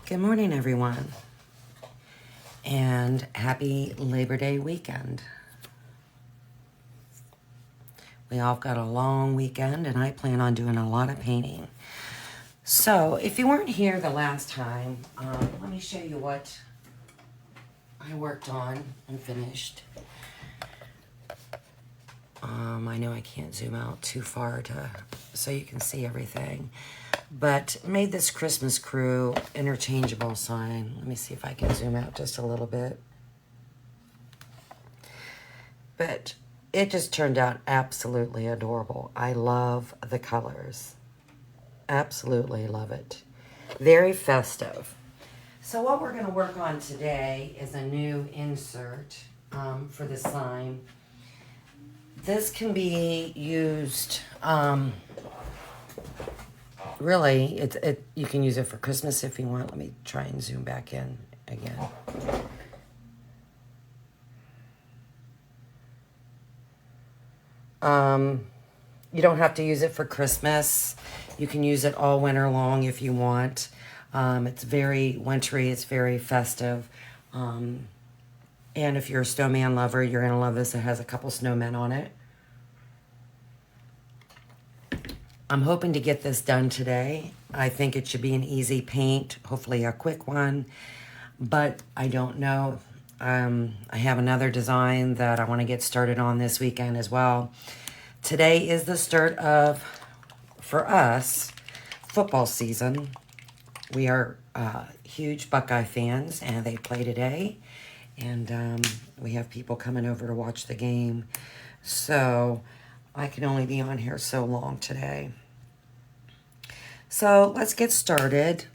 Good morning, everyone, and happy Labor Day weekend. We all got a long weekend, and I plan on doing a lot of painting. So, if you weren't here the last time, let me show you what I worked on and finished. I know I can't zoom out too far so you can see everything. But made this Christmas crew interchangeable sign. Let me see if I can zoom out just a little bit. But it just turned out absolutely adorable. I love the colors. Absolutely love it. Very festive. So what we're going to work on today is a new insert for the sign. This can be used... really, you can use it for Christmas if you want. Let me try and zoom back in again. You don't have to use it for Christmas. You can use it all winter long if you want. It's very wintry. It's very festive. And if you're a snowman lover, you're going to love this. It has a couple snowmen on it. I'm hoping to get this done today. I think it should be an easy paint, hopefully a quick one, but I don't know. I have another design that I want to get started on this weekend as well. Today is the start of, for us, football season. We are huge Buckeye fans, and they play today, and we have people coming over to watch the game. So I can only be on here so long today. So let's get started.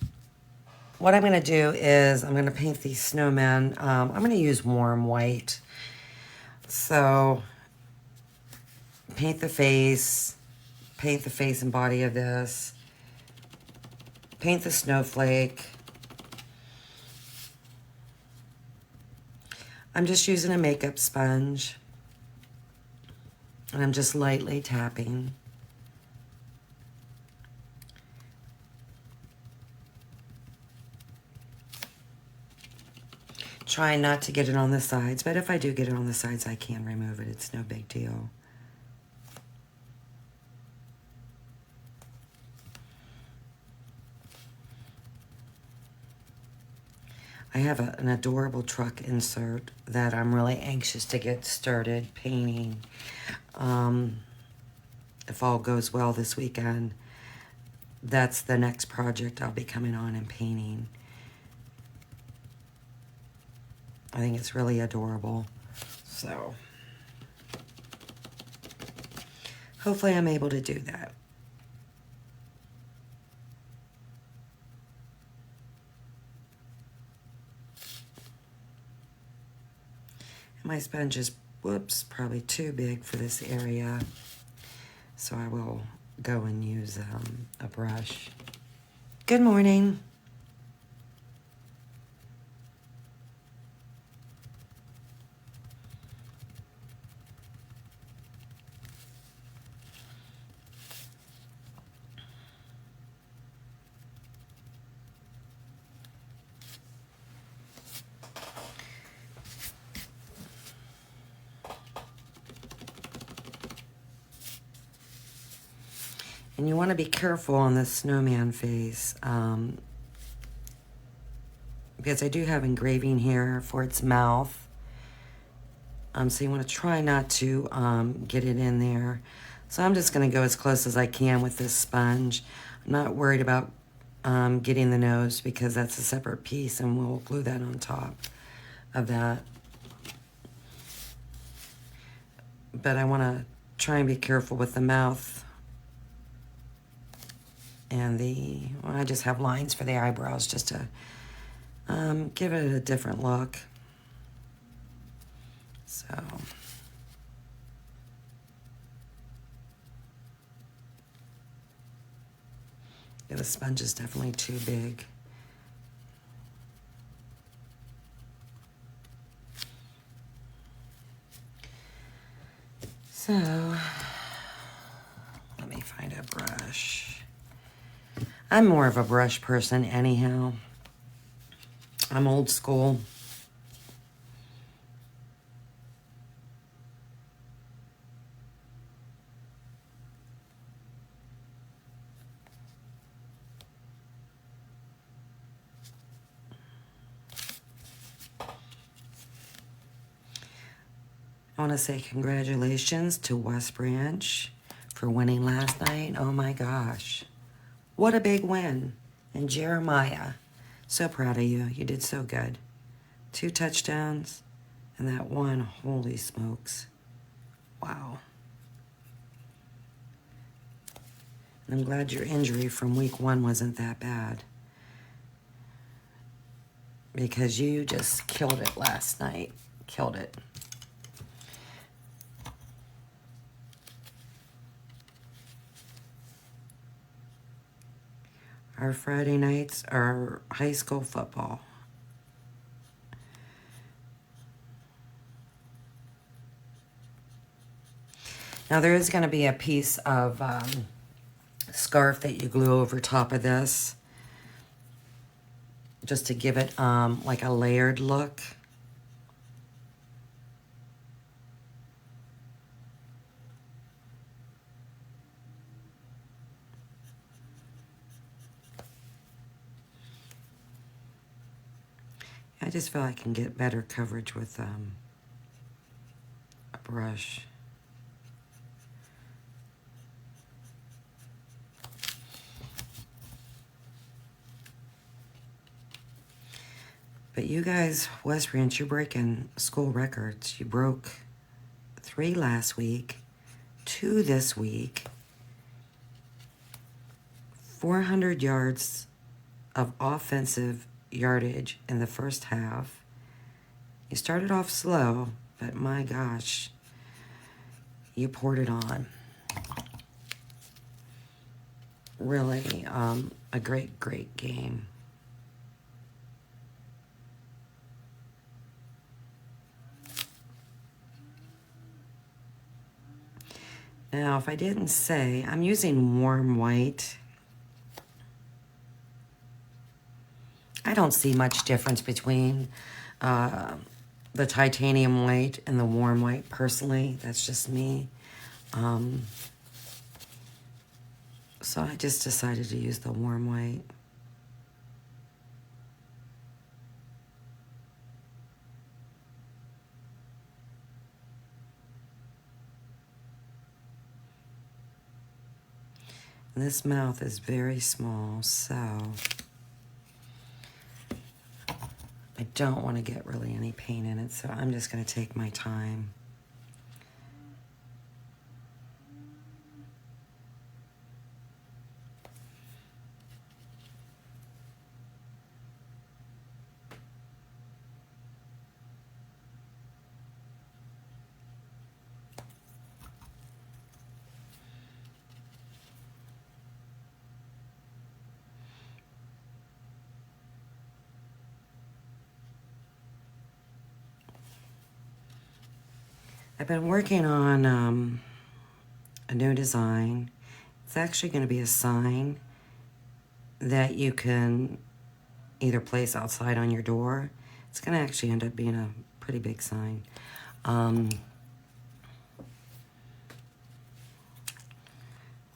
What I'm going to do is I'm going to paint these snowmen. I'm going to use warm white. So paint the face and body of this. Paint the snowflake. I'm just using a makeup sponge. And I'm just lightly tapping. Trying not to get it on the sides, but if I do get it on the sides, I can remove it. It's no big deal. I have an adorable truck insert that I'm really anxious to get started painting. If all goes well this weekend, that's the next project I'll be coming on and painting. I think it's really adorable. So hopefully I'm able to do that. My sponge is, whoops, probably too big for this area. So I will go and use a brush. Good morning. And you want to be careful on the snowman face because I do have engraving here for its mouth. So you want to try not to get it in there. So I'm just going to go as close as I can with this sponge. I'm not worried about getting the nose because that's a separate piece, and we'll glue that on top of that. But I want to try and be careful with the mouth. And I just have lines for the eyebrows just to give it a different look. So. Yeah, the sponge is definitely too big. So, let me find a brush. I'm more of a brush person anyhow. I'm old school. I want to say congratulations to West Branch for winning last night. Oh my gosh. What a big win. And Jeremiah, so proud of you. You did so good. 2 touchdowns and that one, holy smokes. Wow. And I'm glad your injury from week 1 wasn't that bad, because you just killed it last night. Killed it. Our Friday nights are high school football. Now there is going to be a piece of scarf that you glue over top of this, just to give it like a layered look. I just feel I can get better coverage with a brush. But you guys, West Branch, you're breaking school records. You broke 3 last week, 2 this week, 400 yards of offensive yardage in the first half. You started off slow, but my gosh, you poured it on. Really, a great, great game. Now, if I didn't say, I'm using warm white. I don't see much difference between the titanium white and the warm white, personally. That's just me. So I just decided to use the warm white. And this mouth is very small, so I don't want to get really any paint in it, so I'm just going to take my time. I've been working on a new design. It's actually going to be a sign that you can either place outside on your door. It's going to actually end up being a pretty big sign.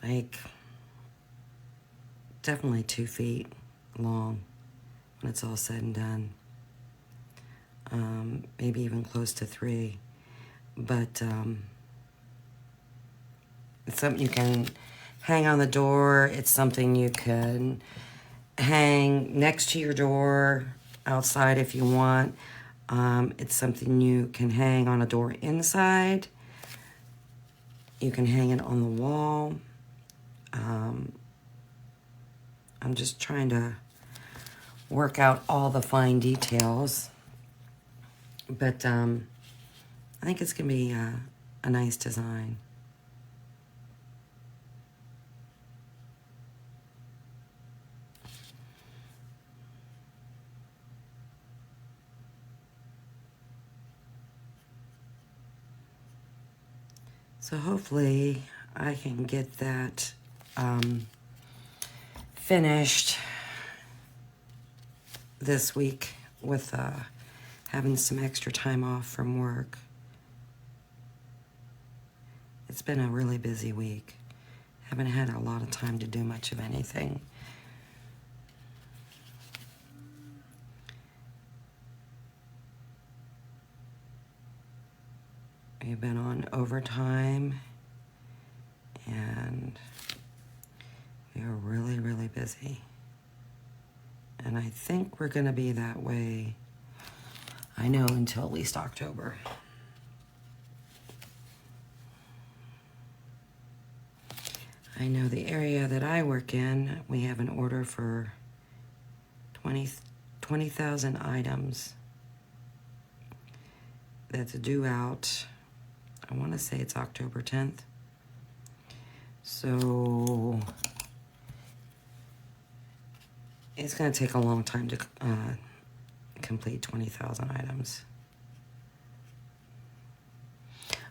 Like, definitely 2 feet long when it's all said and done. Maybe even close to 3. But it's something you can hang on the door. It's something you can hang next to your door outside if you want. It's something you can hang on a door inside. You can hang it on the wall. I'm just trying to work out all the fine details. But I think it's going to be a nice design. So hopefully I can get that finished this week with having some extra time off from work. It's been a really busy week. Haven't had a lot of time to do much of anything. We've been on overtime, and we are really, really busy. And I think we're going to be that way, I know, until at least October. I know the area that I work in, we have an order for 20,000 items that's due out, I want to say it's October 10th. So it's going to take a long time to complete 20,000 items.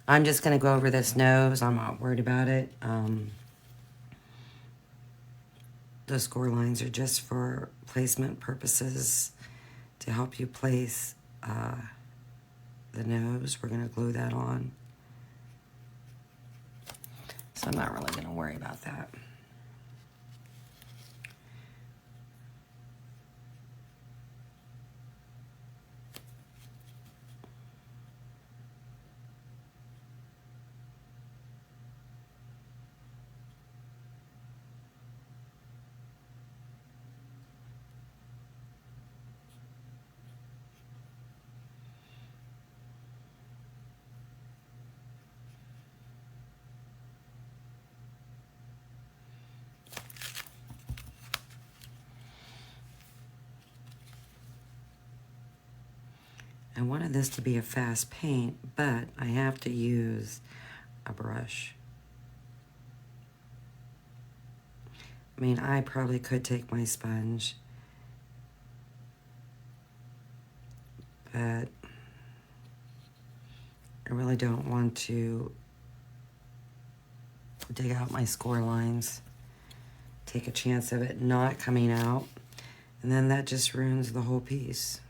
I'm just going to go over this nose. I'm not worried about it. The score lines are just for placement purposes to help you place the nose. We're going to glue that on. So I'm not really going to worry about that. I wanted this to be a fast paint, but I have to use a brush. I mean, I probably could take my sponge, but I really don't want to dig out my score lines, take a chance of it not coming out, and then that just ruins the whole piece.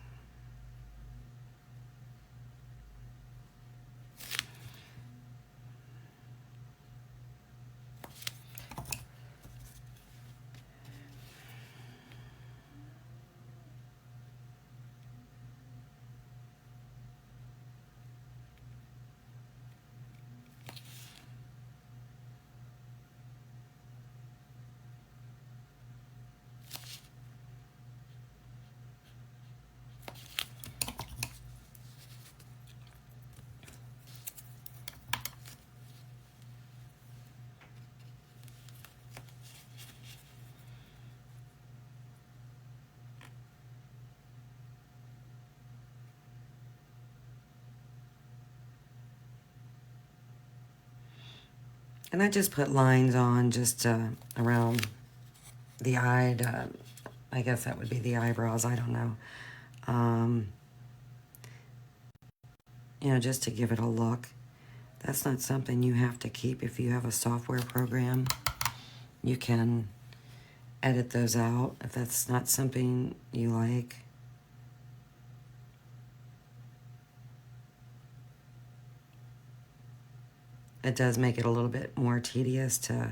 And I just put lines on just around the eye. I guess that would be the eyebrows. I don't know. You know, just to give it a look. That's not something you have to keep. If you have a software program, you can edit those out if that's not something you like. It does make it a little bit more tedious to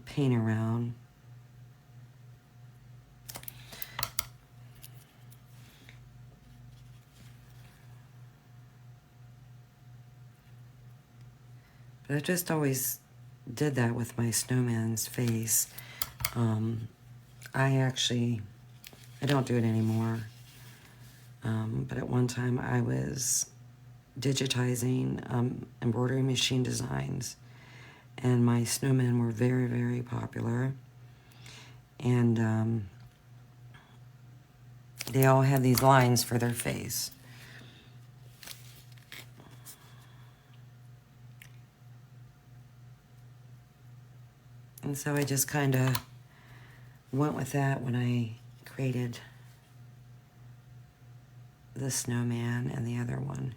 paint around. But I just always did that with my snowman's face. I don't do it anymore. But at one time I was digitizing embroidery machine designs, and my snowmen were very, very popular. And they all had these lines for their face. And so I just kind of went with that when I created the snowman and the other one.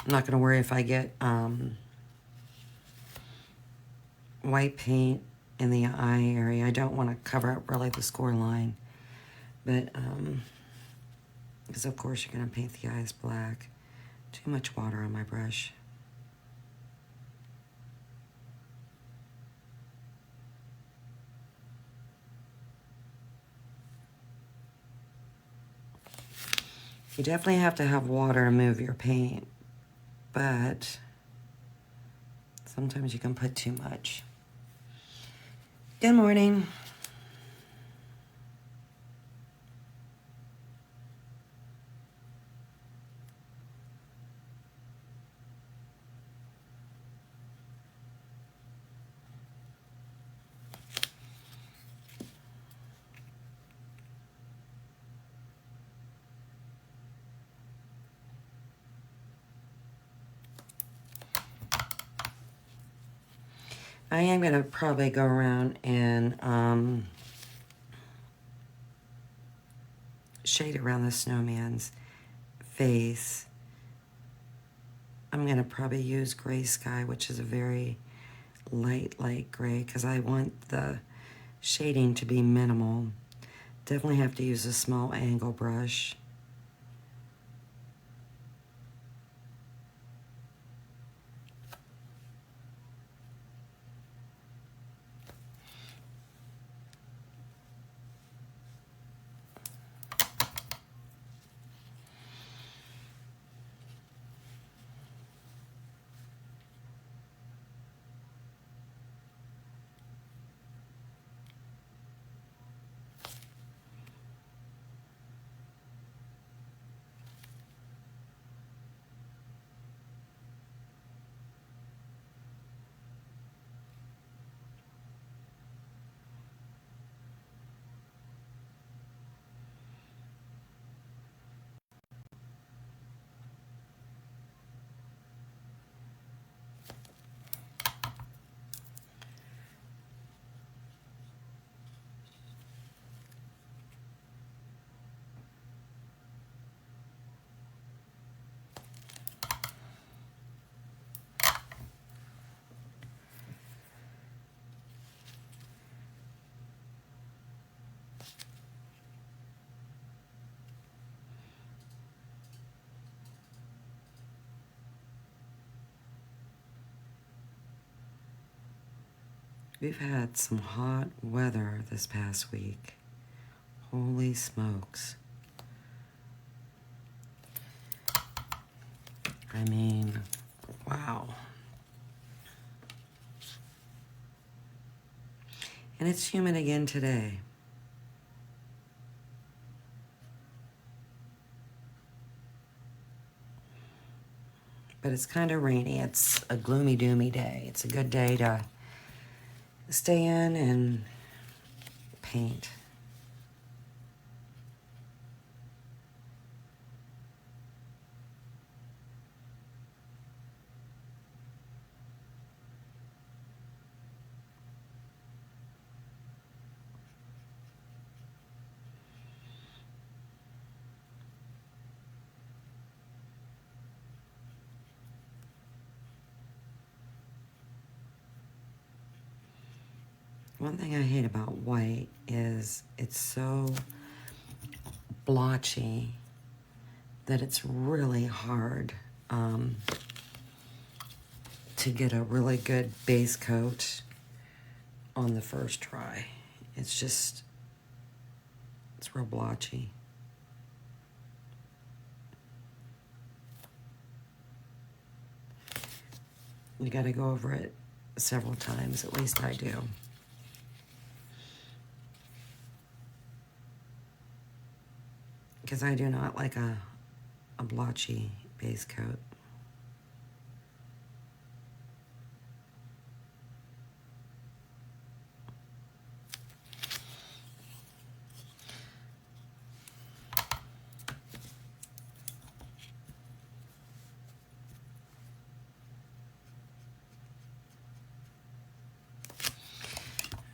not going to worry if I get white paint in the eye area. I don't want to cover up really the score line, but because of course you're going to paint the eyes black. Too much water on my brush. You definitely have to have water to move your paint, but sometimes you can put too much. Good morning. I am going to probably go around and shade around the snowman's face. I'm going to probably use Gray Sky, which is a very light gray, because I want the shading to be minimal. Definitely have to use a small angle brush. We've had some hot weather this past week. Holy smokes. I mean, wow. And it's humid again today. But it's kind of rainy. It's a gloomy, doomy day. It's a good day to stay in and paint. One thing I hate about white is it's so blotchy that it's really hard to get a really good base coat on the first try. It's real blotchy. You got to go over it several times, at least I do. Because I do not like a blotchy base coat.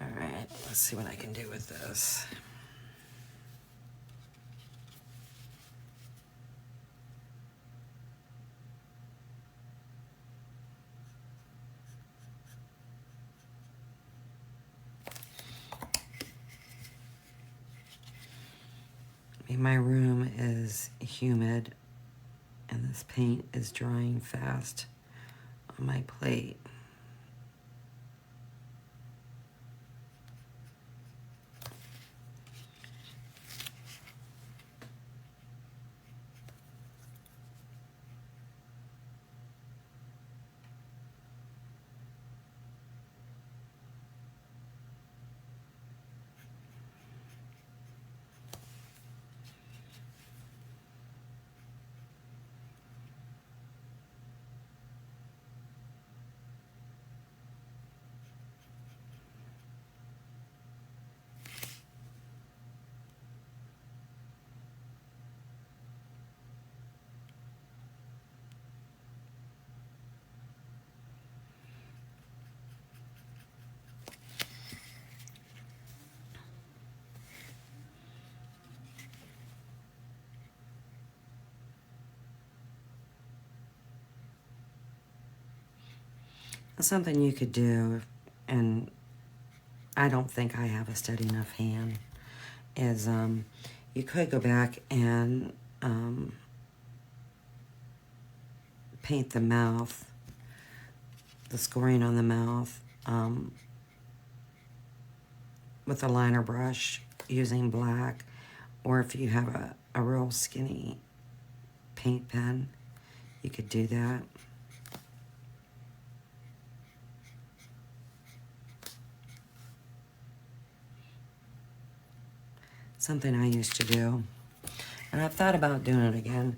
All right, let's see what I can do with this. I mean, my room is humid and this paint is drying fast on my plate. Something you could do, and I don't think I have a steady enough hand, is you could go back and paint the mouth, the scoring on the mouth, with a liner brush using black, or if you have a real skinny paint pen, you could do that. Something I used to do. And I've thought about doing it again.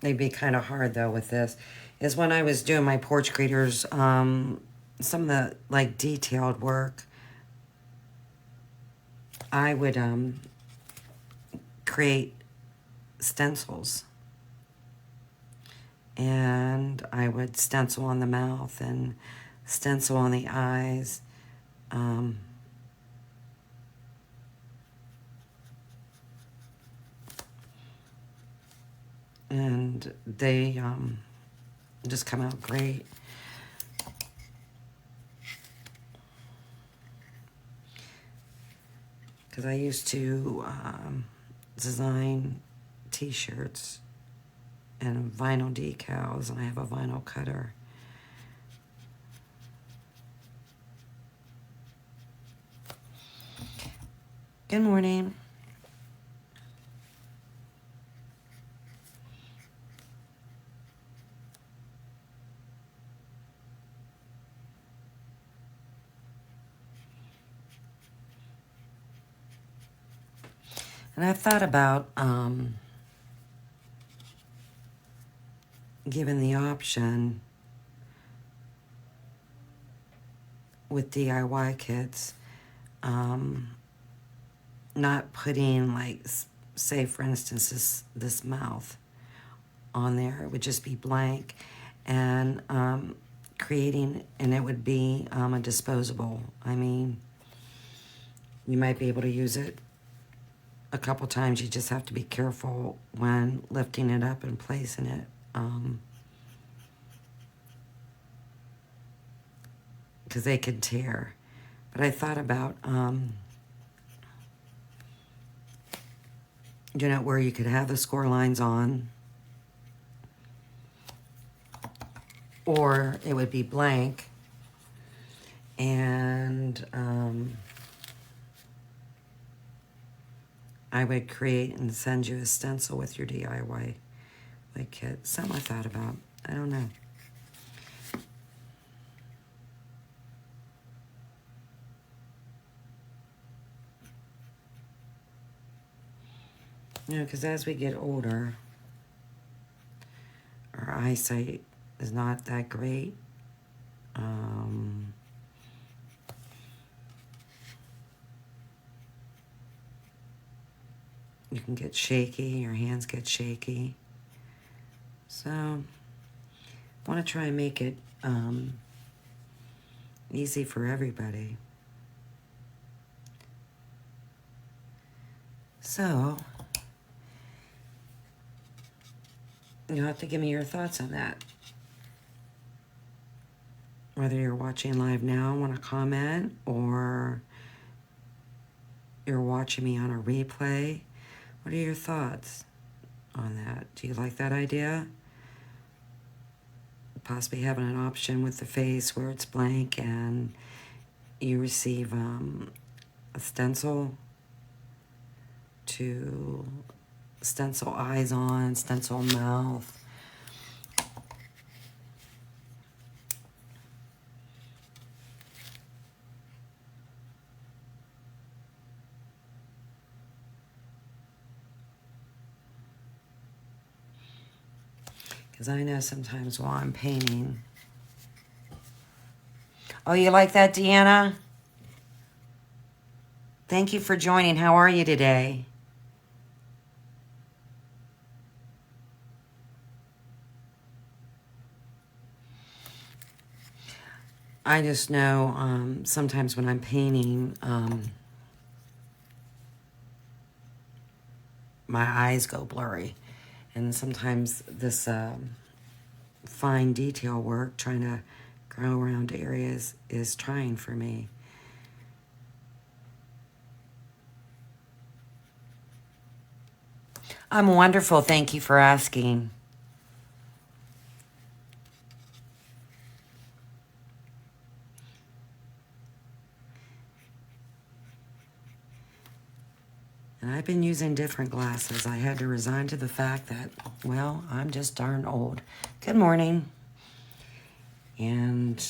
It'd be kind of hard though with this. Is when I was doing my porch graders, some of the like detailed work, I would create stencils. And I would stencil on the mouth and stencil on the eyes. And they just come out great. Because I used to design t-shirts and vinyl decals, and I have a vinyl cutter. Good morning. And I've thought about given the option with DIY kits, not putting, like, say for instance, this mouth on there. It would just be blank, and creating, and it would be a disposable. I mean, you might be able to use it a couple times. You just have to be careful when lifting it up and placing it. Because they can tear. But I thought about, where you could have the score lines on, or it would be blank, and I would create and send you a stencil with your DIY kit. Something I thought about. I don't know. Because as we get older, our eyesight is not that great. You can get shaky, your hands get shaky. So, I want to try and make it easy for everybody. So, you'll have to give me your thoughts on that. Whether you're watching live now and want to comment, or you're watching me on a replay. What are your thoughts on that? Do you like that idea? Possibly having an option with the face where it's blank and you receive a stencil to stencil eyes on, stencil mouth. Because I know sometimes while I'm painting. Oh, you like that, Deanna? Thank you for joining. How are you today? I just know sometimes when I'm painting, my eyes go blurry. And sometimes this fine detail work, trying to go around areas, is trying for me. I'm wonderful. Thank you for asking. And I've been using different glasses. I had to resign to the fact that, well, I'm just darn old. Good morning. And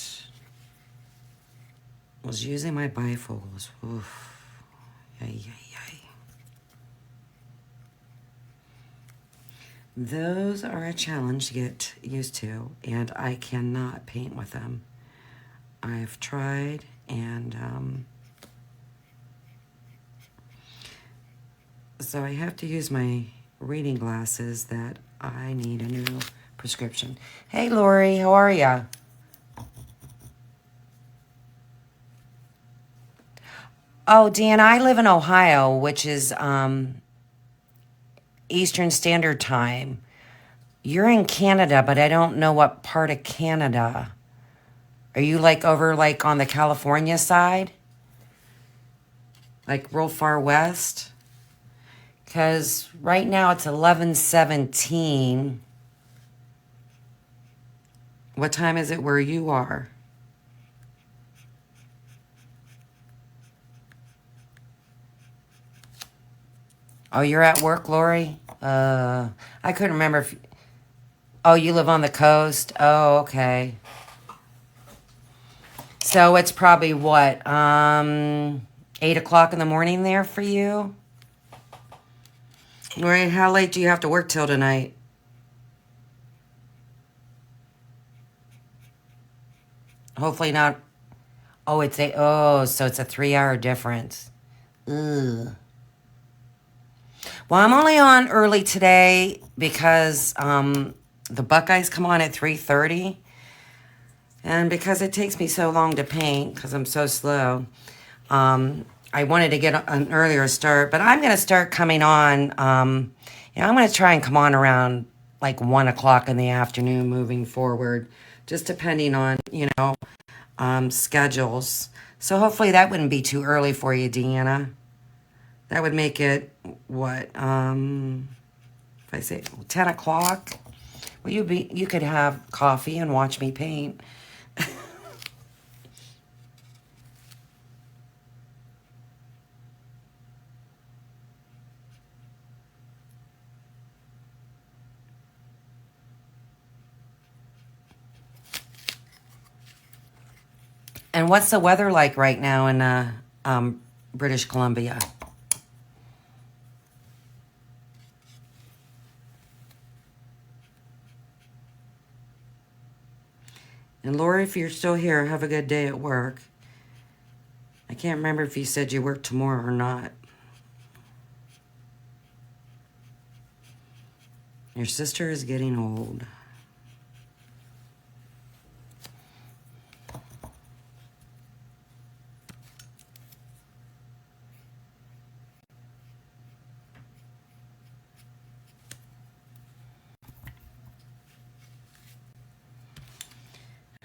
was using my bifocals. Oof. Yay, yay, yay. Those are a challenge to get used to, and I cannot paint with them. I've tried, and so I have to use my reading glasses that I need a new prescription. Hey, Lori, how are ya? Oh, Dan, I live in Ohio, which is Eastern Standard Time. You're in Canada, but I don't know what part of Canada. Are you like over like on the California side? Like real far west? Because right now it's 11:17. What time is it where you are? Oh, you're at work, Lori? I couldn't remember if... Oh, you live on the coast? Oh, okay. So it's probably what, 8 o'clock in the morning there for you? Lori, how late do you have to work till tonight? Hopefully not. Oh, so it's a 3-hour difference. Ugh. Well, I'm only on early today because the Buckeyes come on at 3:30. And because it takes me so long to paint, because I'm so slow, I wanted to get an earlier start. But I'm going to start coming on. I'm going to try and come on around like 1 o'clock in the afternoon moving forward, just depending on, schedules. So hopefully that wouldn't be too early for you, Deanna. That would make it, what, if I say 10 o'clock? Well, you could have coffee and watch me paint. And what's the weather like right now in British Columbia? And Lori, if you're still here, have a good day at work. I can't remember if you said you work tomorrow or not. Your sister is getting old.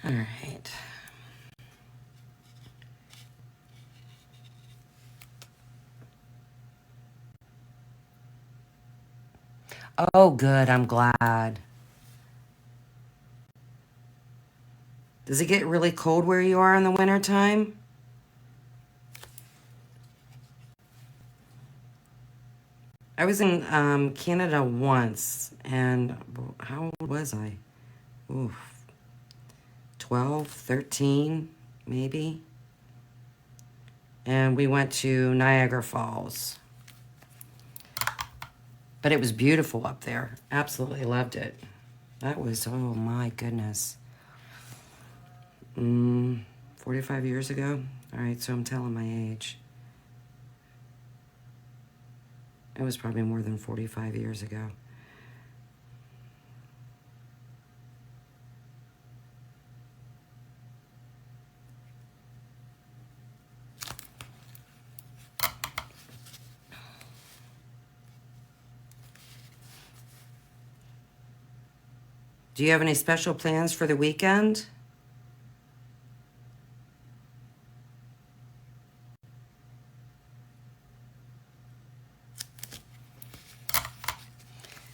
All right. Oh, good. I'm glad. Does it get really cold where you are in the wintertime? I was in Canada once, and how old was I? Oof, 12, 13, maybe. And we went to Niagara Falls. But it was beautiful up there. Absolutely loved it. That was, oh my goodness. 45 years ago? All right, so I'm telling my age. It was probably more than 45 years ago. Do you have any special plans for the weekend?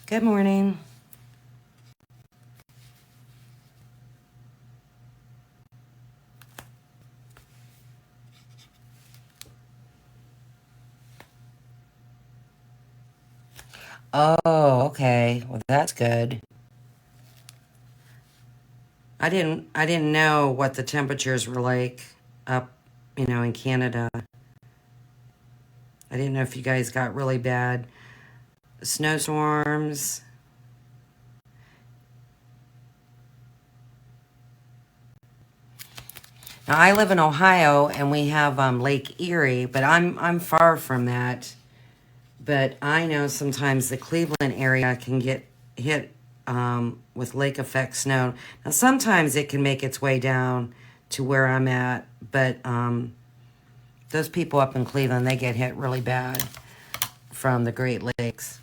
Good morning. Oh, okay. Well, that's good. I didn't know what the temperatures were like up, in Canada. I didn't know if you guys got really bad snowstorms. Now I live in Ohio and we have Lake Erie, but I'm far from that. But I know sometimes the Cleveland area can get hit with lake effect snow. Now sometimes it can make its way down to where I'm at, but those people up in Cleveland, they get hit really bad from the Great Lakes.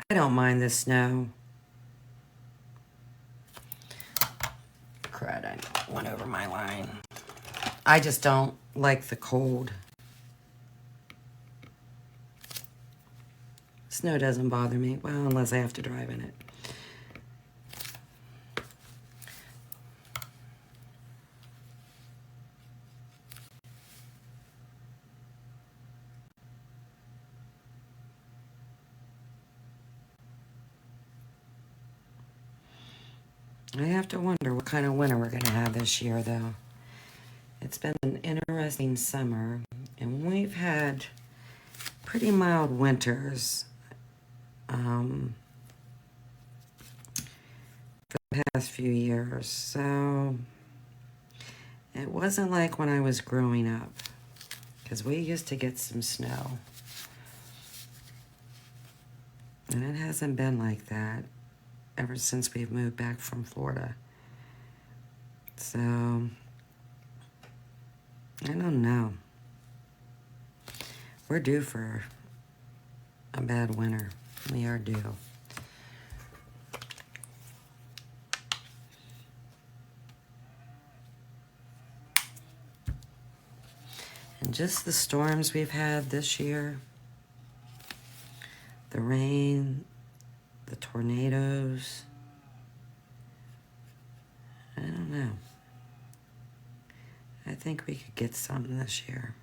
I don't mind the snow. Crud, I went over my line. I just don't like the cold. Snow doesn't bother me. Well, unless I have to drive in it. I have to wonder what kind of winter we're going to have this year, though. It's been an interesting summer, and we've had pretty mild winters for the past few years. So it wasn't like when I was growing up, because we used to get some snow. And it hasn't been like that ever since we've moved back from Florida. So, I don't know. We're due for a bad winter. We are due. And just the storms we've had this year, the rain, the tornadoes, I don't know. I think we could get something this year.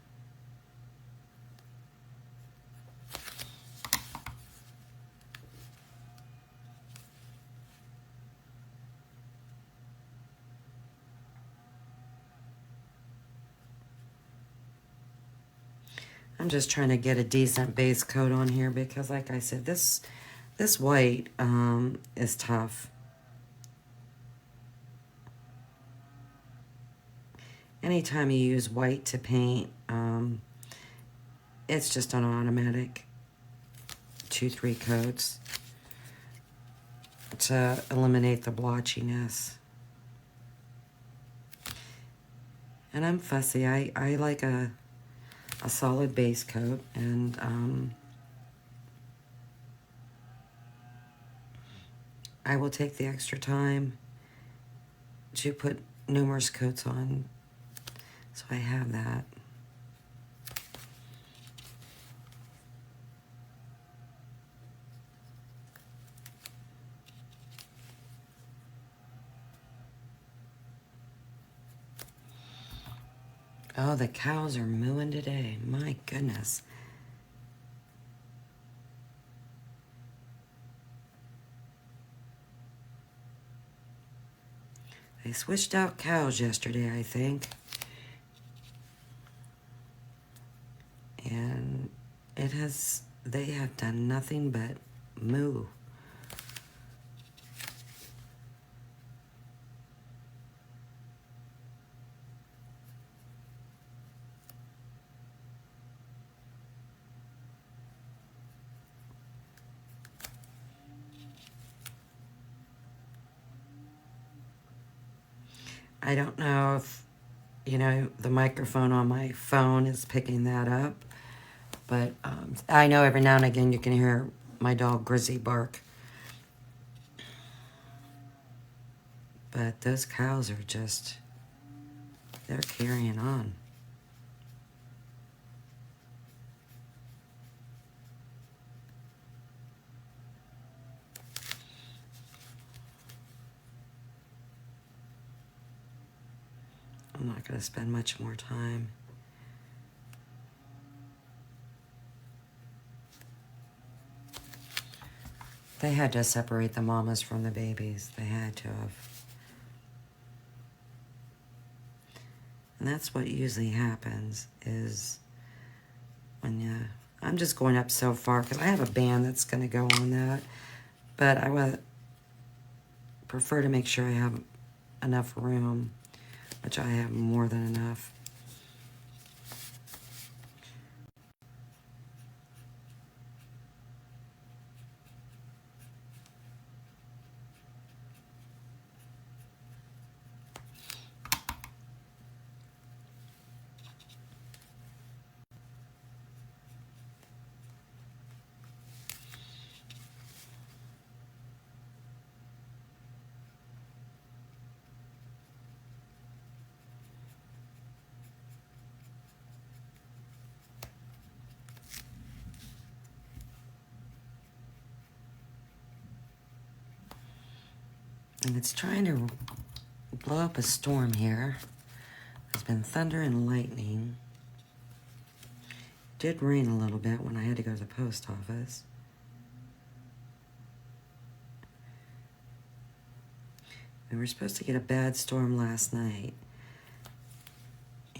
I'm just trying to get a decent base coat on here because, like I said, this white is tough. Anytime you use white to paint, it's just an automatic 2-3 coats to eliminate the blotchiness. And I'm fussy. I like a solid base coat, and I will take the extra time to put numerous coats on So I have that. Oh, the cows are mooing today. My goodness. They switched out cows yesterday, I think. And they have done nothing but moo. I don't know if, the microphone on my phone is picking that up, but I know every now and again you can hear my dog Grizzy bark. But those cows are they're carrying on. I'm not going to spend much more time. They had to separate the mamas from the babies. They had to have. And that's what usually happens is when I'm just going up so far because I have a band that's going to go on that. But I would prefer to make sure I have enough room, which I have more than enough. And it's trying to blow up a storm here. There's been thunder and lightning. It did rain a little bit when I had to go to the post office. We were supposed to get a bad storm last night.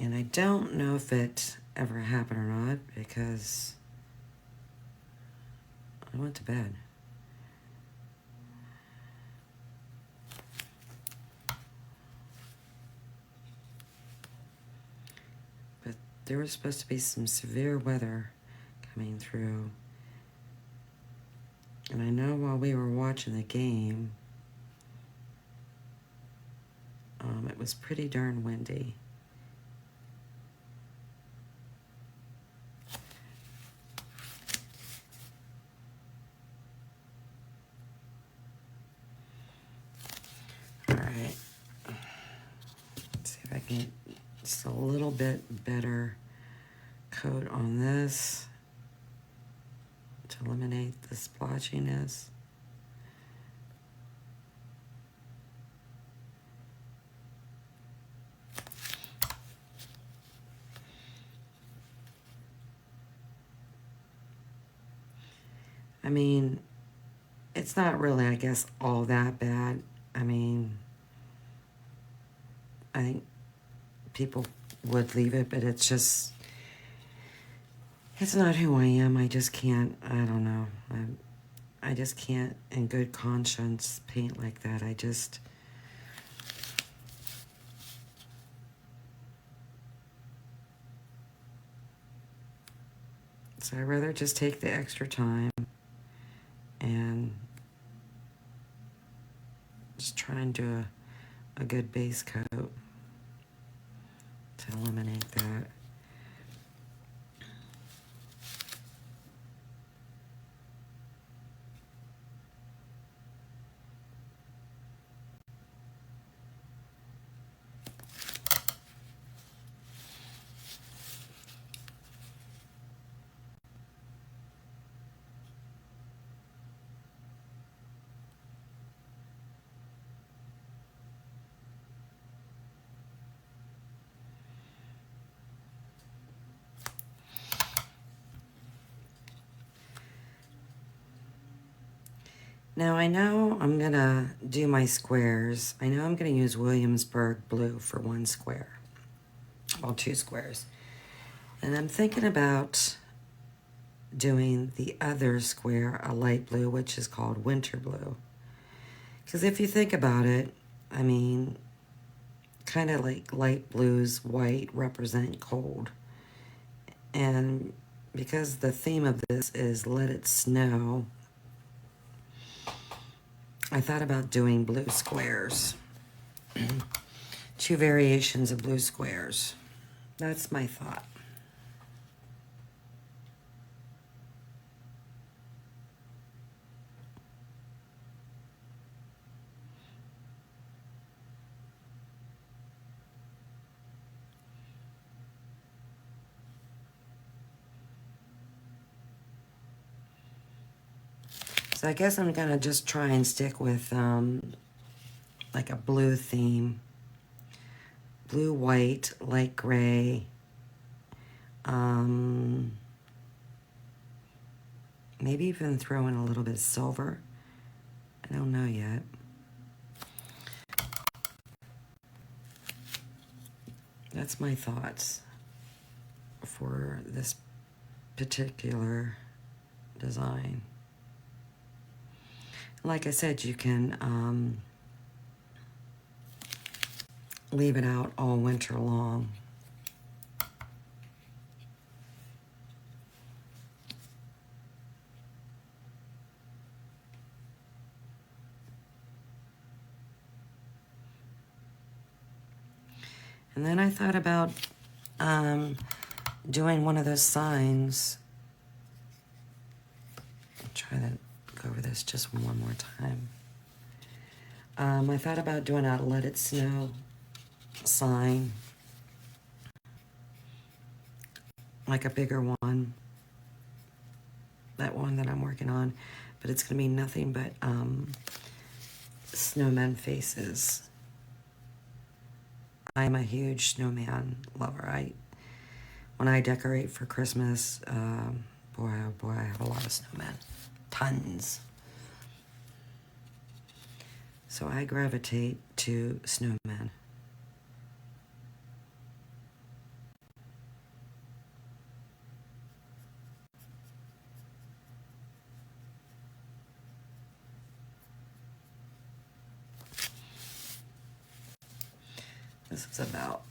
And I don't know if it ever happened or not because I went to bed. But there was supposed to be some severe weather coming through. And I know while we were watching the game, it was pretty darn windy. All right. Let's see if I can get just a little bit better coat on this to eliminate the splotchiness. I mean, it's not really, I guess, all that bad. I mean, I think people would leave it, but it's not who I am. I just can't, I don't know. I just can't, in good conscience, paint like that. So I'd rather just take the extra time and just try and do a good base coat to eliminate that. Now I know I'm gonna do my squares. I know I'm gonna use Williamsburg blue for one square. Well, two squares. And I'm thinking about doing the other square a light blue, which is called winter blue. Because if you think about it, I mean, kind of like light blues, white represent cold. And because the theme of this is let it snow, I thought about doing blue squares. Two variations of blue squares. That's my thought. So I guess I'm gonna just try and stick with like a blue theme. Blue, white, light gray. Maybe even throw in a little bit of silver. I don't know yet. That's my thoughts for this particular design. Like I said, you can leave it out all winter long. And then I thought about doing one of those signs. I'll try to go over this just one more time. I thought about doing a let it snow sign. Like a bigger one. That one that I'm working on. But it's going to be nothing but snowman faces. I'm a huge snowman lover. When I decorate for Christmas, boy, oh boy, I have a lot of snowmen. Tons. So I gravitate to snowmen. This is about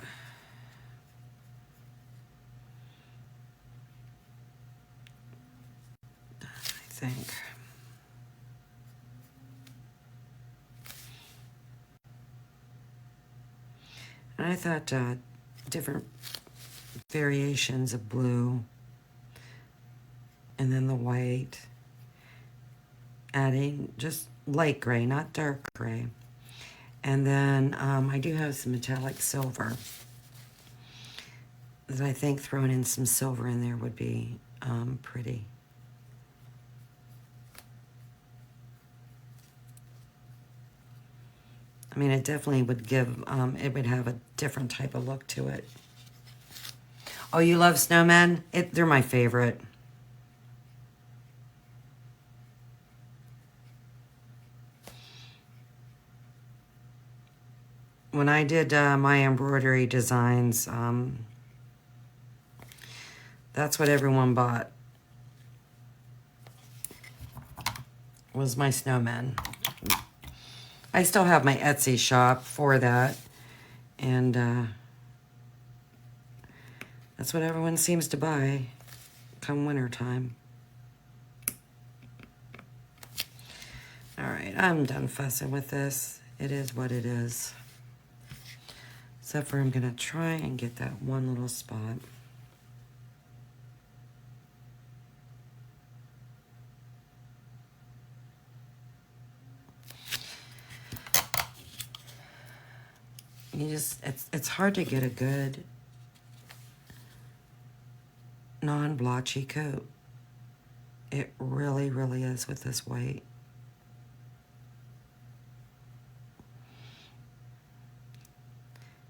I think. And I thought different variations of blue, and then the white, adding just light gray, not dark gray. And then I do have some metallic silver that I think throwing in some silver in there would be pretty. I mean, it definitely would give, it would have a different type of look to it. Oh, you love snowmen? They're my favorite. When I did my embroidery designs, that's what everyone bought, was my snowmen. I still have my Etsy shop for that, and that's what everyone seems to buy come winter time. All right, I'm done fussing with this. It is what it is. Except for I'm gonna try and get that one little spot. It's hard to get a good non-blotchy coat. It really, really is with this white.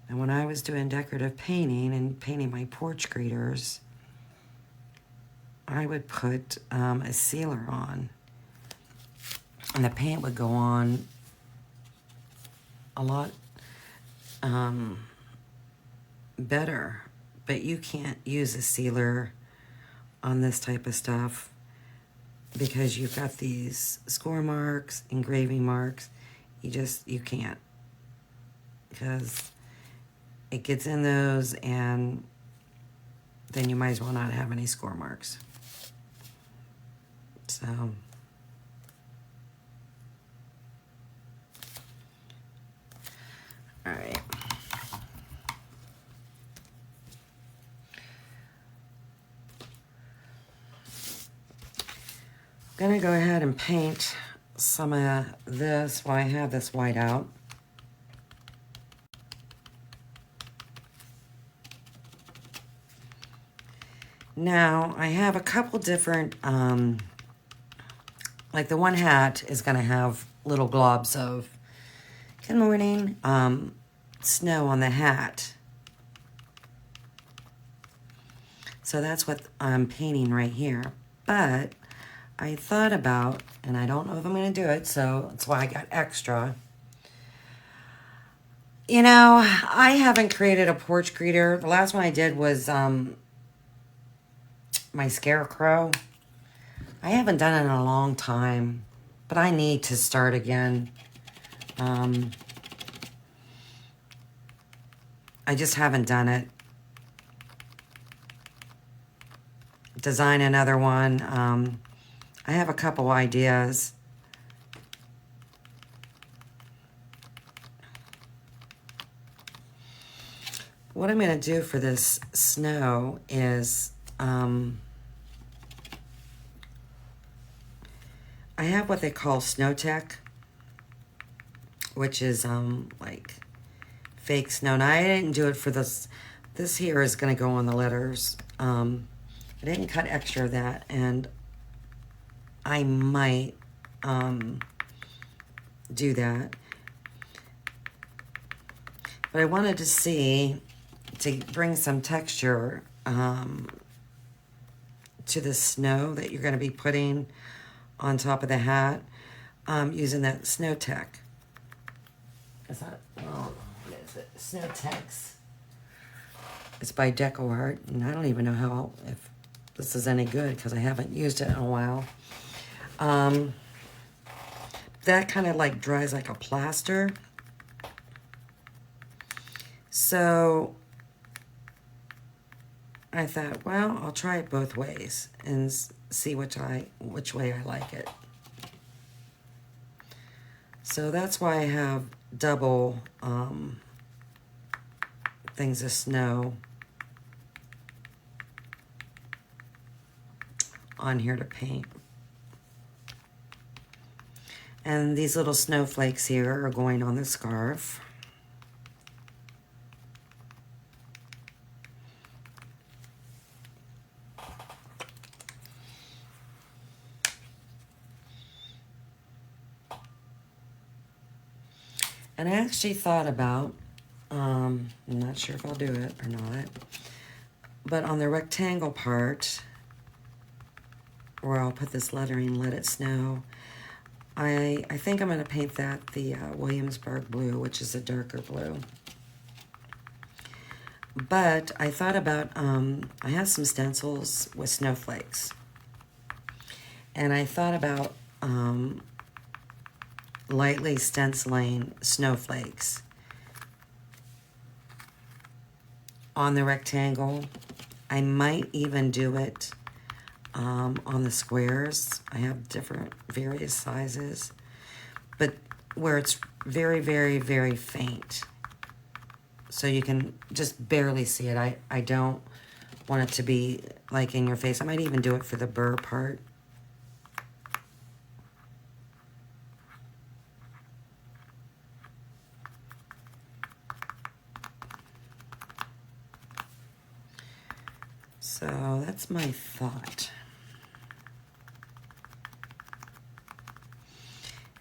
And when I was doing decorative painting and painting my porch greeters, I would put a sealer on. and the paint would go on a lot better. But you can't use a sealer on this type of stuff because you've got these score marks, engraving marks. You can't, because it gets in those and then you might as well not have any score marks. So all right. I'm gonna go ahead and paint some of this while I have this white out. Now I have a couple different, like the one hat is gonna have little globs of, good morning, snow on the hat. So that's what I'm painting right here. But I thought about, and I don't know if I'm going to do it, so that's why I got extra. You know, I haven't created a porch greeter. The last one I did was my scarecrow. I haven't done it in a long time, but I need to start again. I just haven't done it. Design another one. I have a couple ideas. What I'm going to do for this snow is I have what they call snow tech, which is like fake snow. Now I didn't do it for this. This here is going to go on the letters. I didn't cut extra of that, and I might do that. But I wanted to see, to bring some texture to the snow that you're going to be putting on top of the hat, using that Snow Tech. Is that, oh, what is it? Snow Techs. It's by Deco Art, and I don't even know how, if this is any good because I haven't used it in a while. That kind of like dries like a plaster. So I thought, well, I'll try it both ways and see which way I like it. So that's why I have double things of snow on here to paint. And these little snowflakes here are going on the scarf. And I actually thought about, I'm not sure if I'll do it or not, but on the rectangle part, where I'll put this lettering, Let It Snow, I think I'm going to paint that the Williamsburg blue, which is a darker blue. But I thought about, I have some stencils with snowflakes. And I thought about lightly stenciling snowflakes on the rectangle. I might even do it on the squares. I have different various sizes, but where it's very, very, very faint, so you can just barely see it. I don't want it to be like in your face. I might even do it for the burr part. So that's my thought.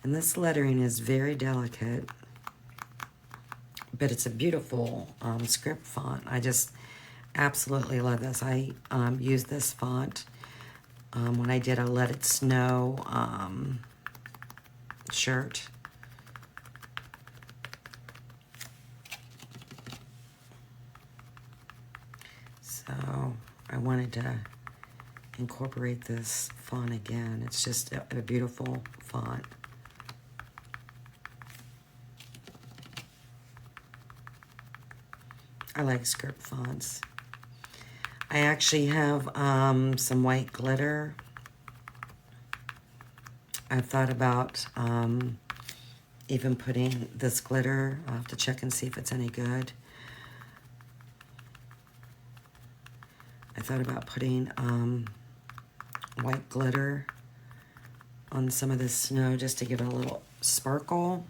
And this lettering is very delicate, but it's a beautiful script font. I just absolutely love this. I used this font when I did a Let It Snow shirt. So I wanted to incorporate this font again. It's just a beautiful font. I like script fonts. I actually have some white glitter. I've thought about even putting this glitter. I'll have to check and see if it's any good. I thought about putting white glitter on some of this snow just to give it a little sparkle.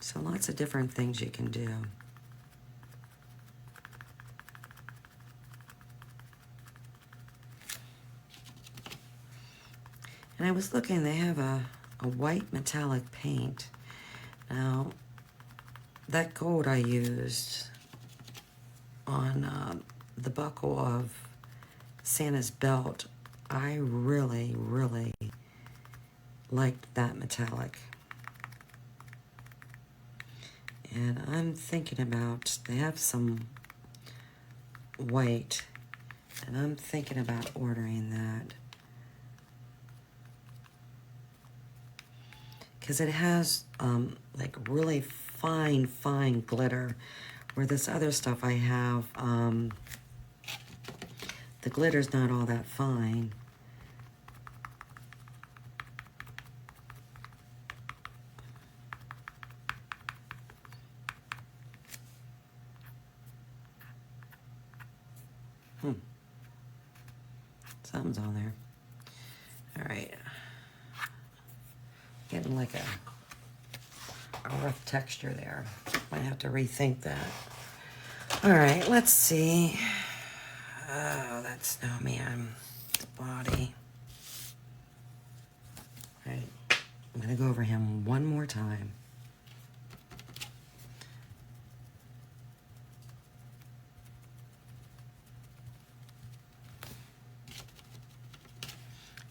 So lots of different things you can do. And I was looking, they have a white metallic paint. Now, that gold I used on the buckle of Santa's belt, I really, really liked that metallic. And I'm thinking about, they have some white, and I'm thinking about ordering that. Because it has like really fine glitter, where this other stuff I have, the glitter's not all that fine. Something's on there. All right. Getting like a rough texture there. Might have to rethink that. All right, let's see. Oh, that snowman body. All right, I'm gonna go over him one more time.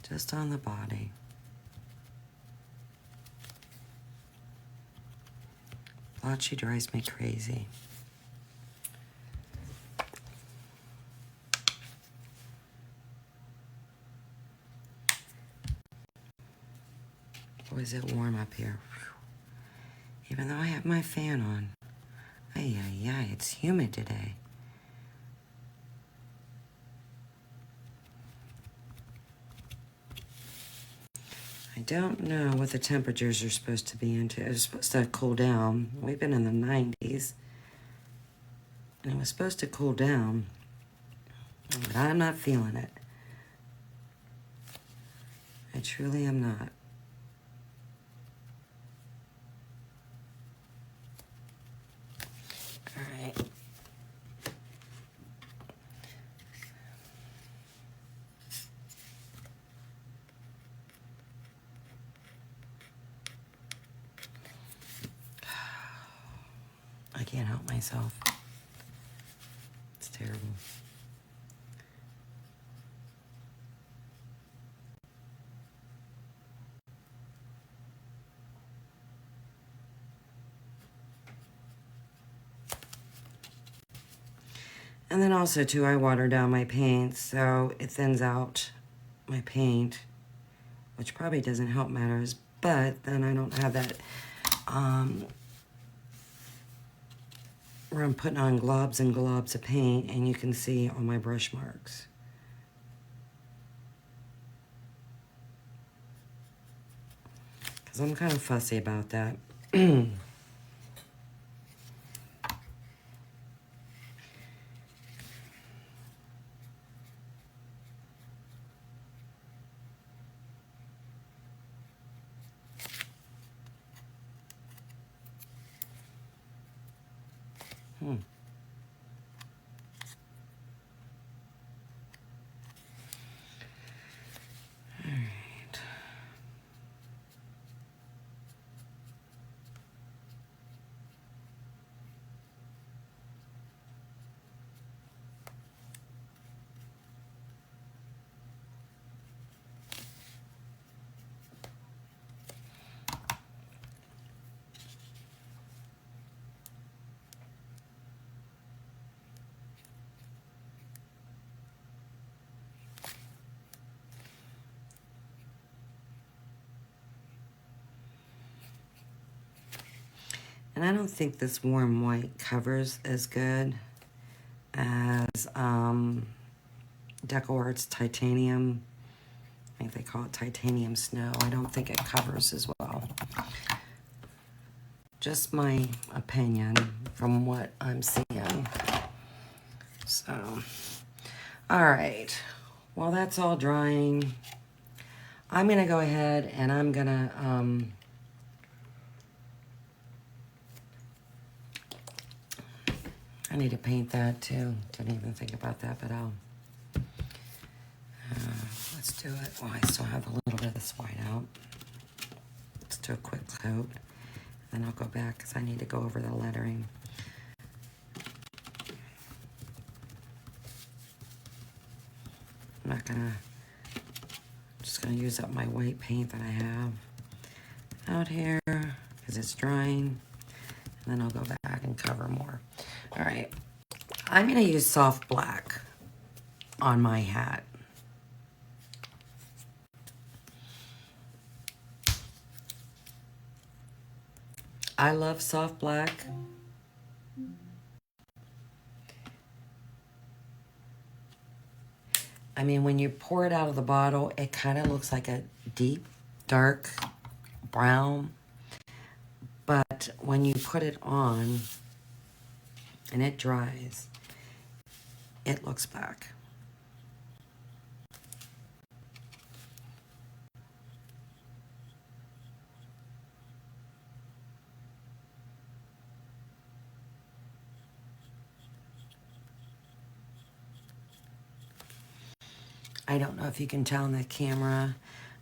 Just on the body. Blotchy drives me crazy. Boy, is it warm up here. Whew. Even though I have my fan on. Ay, ay, ay, it's humid today. I don't know what the temperatures are supposed to be into. It's supposed to cool down. We've been in the 90s. And it was supposed to cool down. But I'm not feeling it. I truly am not. All right. I can't help myself. It's terrible. And then also, too, I water down my paint, so it thins out my paint, which probably doesn't help matters, but then I don't have that, where I'm putting on globs and globs of paint, and you can see all my brush marks. Because I'm kind of fussy about that. And I don't think this warm white covers as good as Deco Arts Titanium. I think they call it Titanium Snow. I don't think it covers as well. Just my opinion from what I'm seeing. So, all right. While that's all drying, I'm going to go ahead and I'm going to I need to paint that too. Didn't even think about that, but I'll let's do it. Well, I still have a little bit of this white out. Let's do a quick coat. Then I'll go back because I need to go over the lettering. I'm not gonna, just gonna use up my white paint that I have out here because it's drying. And then I'll go back and cover more. All right, I'm gonna use soft black on my hat. I love soft black. I mean, when you pour it out of the bottle, it kind of looks like a deep, dark brown. But when you put it on and it dries, it looks black. I don't know if you can tell in the camera.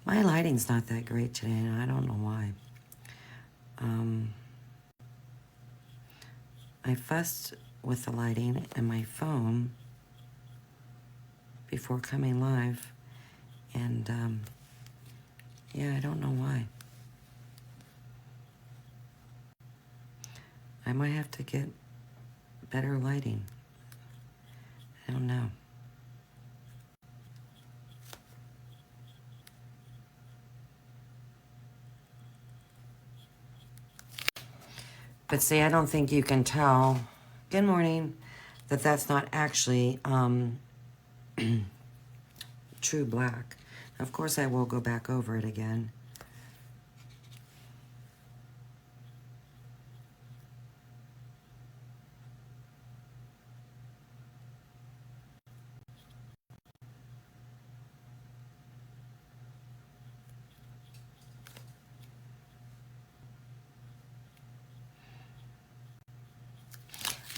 My lighting's not that great today, and I don't know why. I fussed with the lighting and my phone before coming live, and yeah, I don't know why. I might have to get better lighting. I don't know. But see, I don't think you can tell, good morning, that that's not actually true black. Of course, I will go back over it again.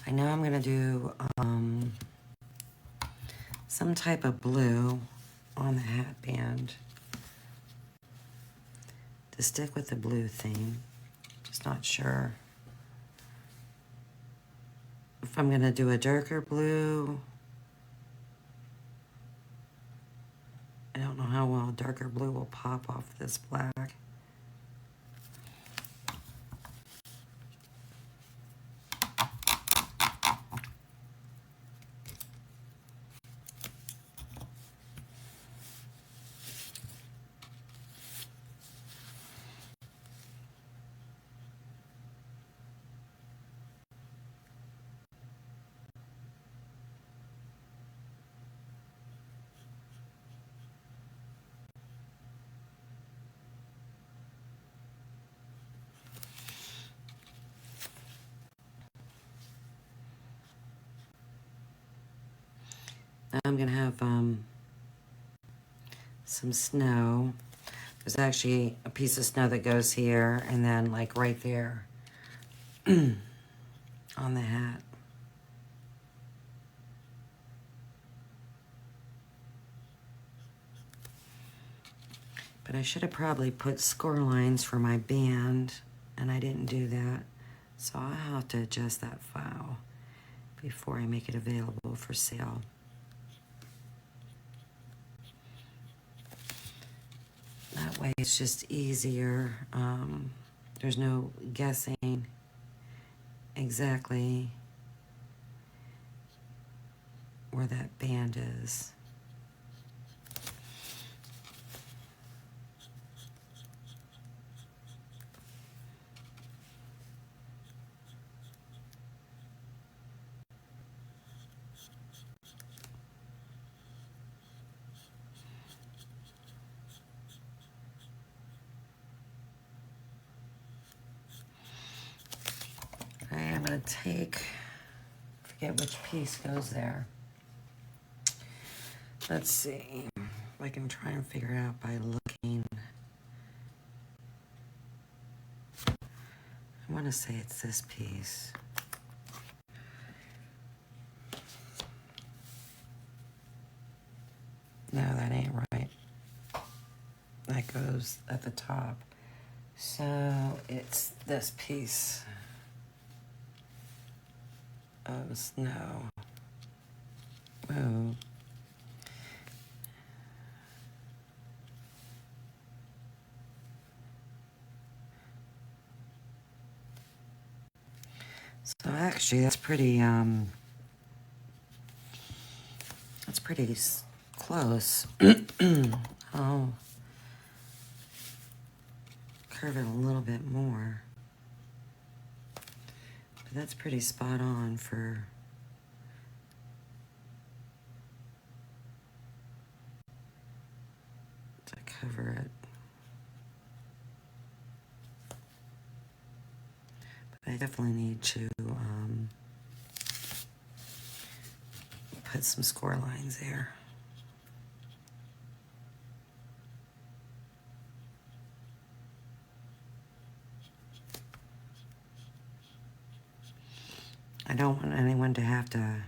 I know I'm gonna do some type of blue on the hat band to stick with the blue theme. Just not sure if I'm gonna do a darker blue. I don't know how well darker blue will pop off this black. Now I'm gonna have some snow. There's actually a piece of snow that goes here and then like right there on the hat. But I should have probably put score lines for my band, and I didn't do that. So I'll have to adjust that file before I make it available for sale. That way it's just easier. There's no guessing exactly where that band is. gonna take, forget which piece goes there. Let's see if I can try and figure it out by looking. I want to say it's this piece. No, that ain't right. That goes at the top. So it's this piece of snow. Oh. So actually, that's pretty close. I'll curve it a little bit more, but that's pretty spot on for to cover it. But I definitely need to put some score lines there. I don't want anyone to have to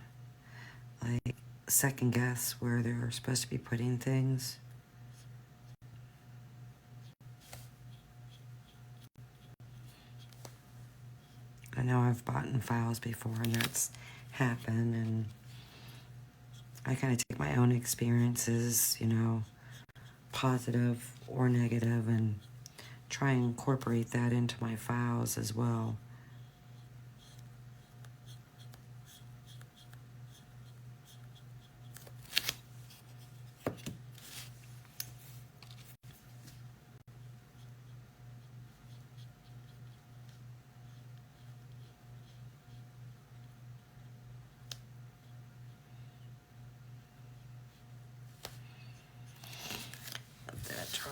like second guess where they're supposed to be putting things. I know I've bought in files before and that's happened, and I kind of take my own experiences, you know, positive or negative, and try and incorporate that into my files as well. Let that dry.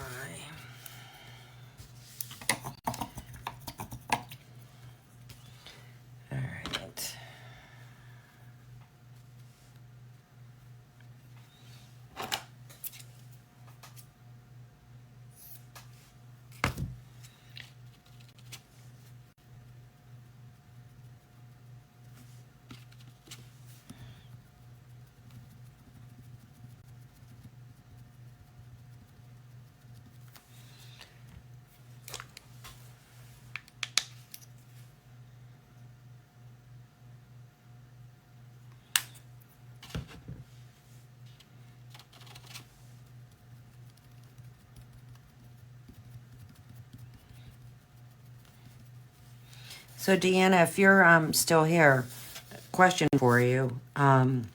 All right. So Deanna, if you're still here, question for you. Can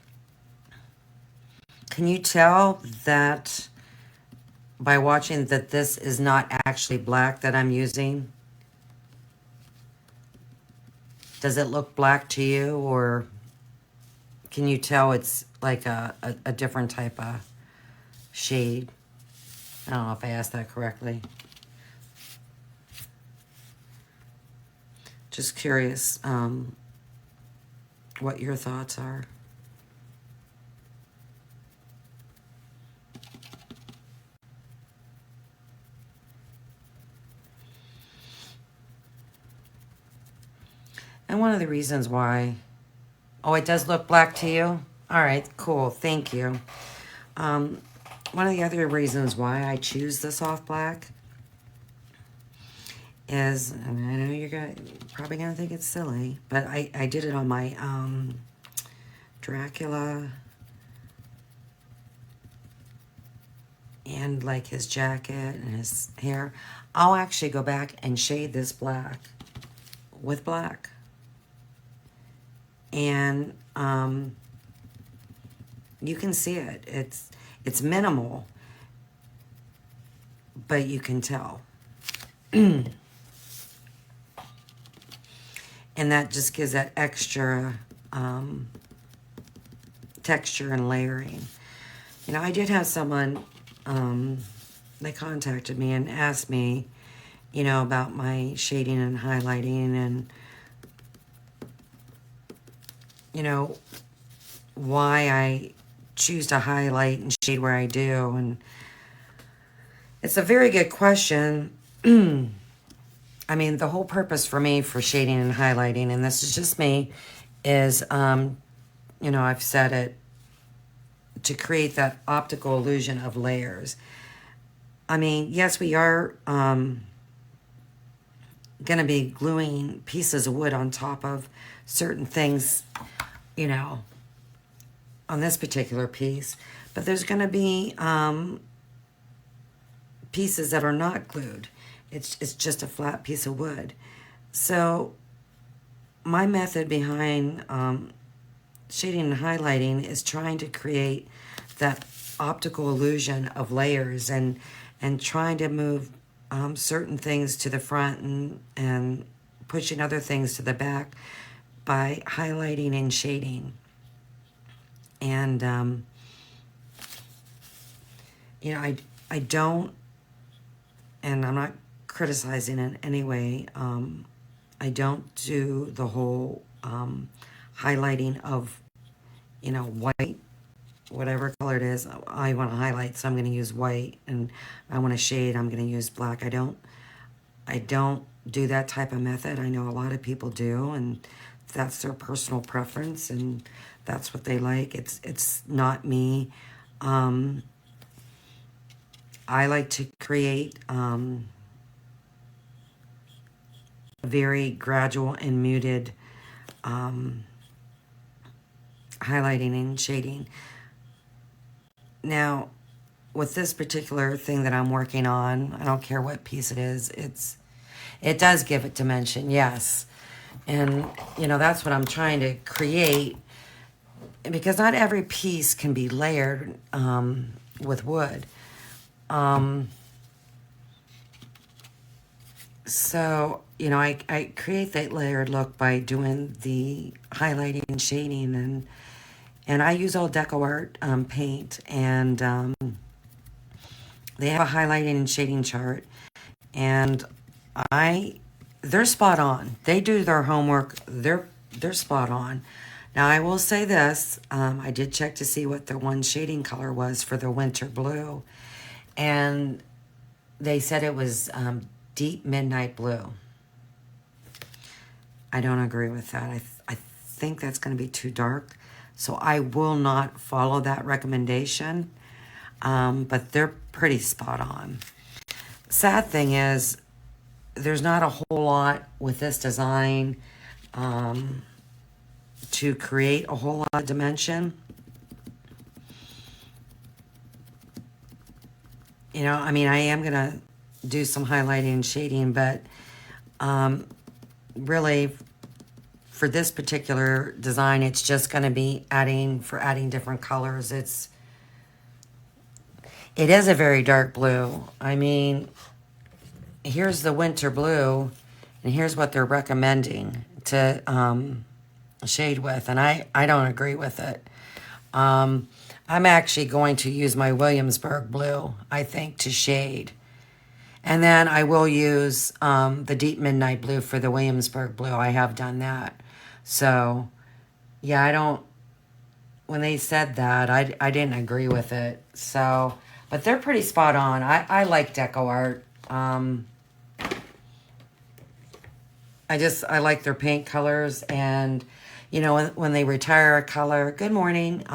you tell that by watching that this is not actually black that I'm using? Does it look black to you, or can you tell it's like a different type of shade? I don't know if I asked that correctly. Just curious what your thoughts are. And one of the reasons why, oh, it does look black to you? All right, cool, thank you. One of the other reasons why I choose the soft black is, and I know you're probably gonna think it's silly, but I did it on my Dracula and like his jacket and his hair. I'll actually go back and shade this black with black. And you can see it. It's minimal, but you can tell. And that just gives that extra texture and layering. You know, I did have someone, they contacted me and asked me, you know, about my shading and highlighting, and you know, why I choose to highlight and shade where I do. And it's a very good question. I mean, the whole purpose for me for shading and highlighting, and this is just me, is, you know, I've said it, to create that optical illusion of layers. I mean, yes, we are going to be gluing pieces of wood on top of certain things, you know, on this particular piece, but there's going to be pieces that are not glued. It's just a flat piece of wood. So my method behind shading and highlighting is trying to create that optical illusion of layers, and trying to move certain things to the front and pushing other things to the back by highlighting and shading. And you know, I don't, and I'm not criticizing in any way, I don't do the whole highlighting of, you know, white, whatever color it is. I want to highlight, so I'm going to use white, and I want to shade, I'm going to use black. I don't do that type of method. I know a lot of people do, and that's their personal preference, and that's what they like. It's not me. I like to create a very gradual and muted highlighting and shading. Now, with this particular thing that I'm working on, I don't care what piece it is, it does give it dimension, yes. And, you know, that's what I'm trying to create, because not every piece can be layered with wood. So, you know, I create that layered look by doing the highlighting and shading, and I use all Deco Art paint, and they have a highlighting and shading chart, and they're spot on. They do their homework. They're spot on. Now, I will say this, I did check to see what the one shading color was for the winter blue, and they said it was deep midnight blue. I don't agree with that. I think that's going to be too dark, so I will not follow that recommendation, but they're pretty spot on. Sad thing is, there's not a whole lot with this design to create a whole lot of dimension. You know, I mean, I am going to do some highlighting and shading, but really, for this particular design, it's just going to be adding different colors. It is a very dark blue. I mean, here's the winter blue, and here's what they're recommending to shade with, and I don't agree with it. I'm actually going to use my Williamsburg blue, I think, to shade. And then I will use the deep midnight blue for the Williamsburg blue. I have done that. So, yeah, when they said that, I didn't agree with it. So, but they're pretty spot on. I like Deco Art. I like their paint colors, and, you know, when they retire a color, good morning,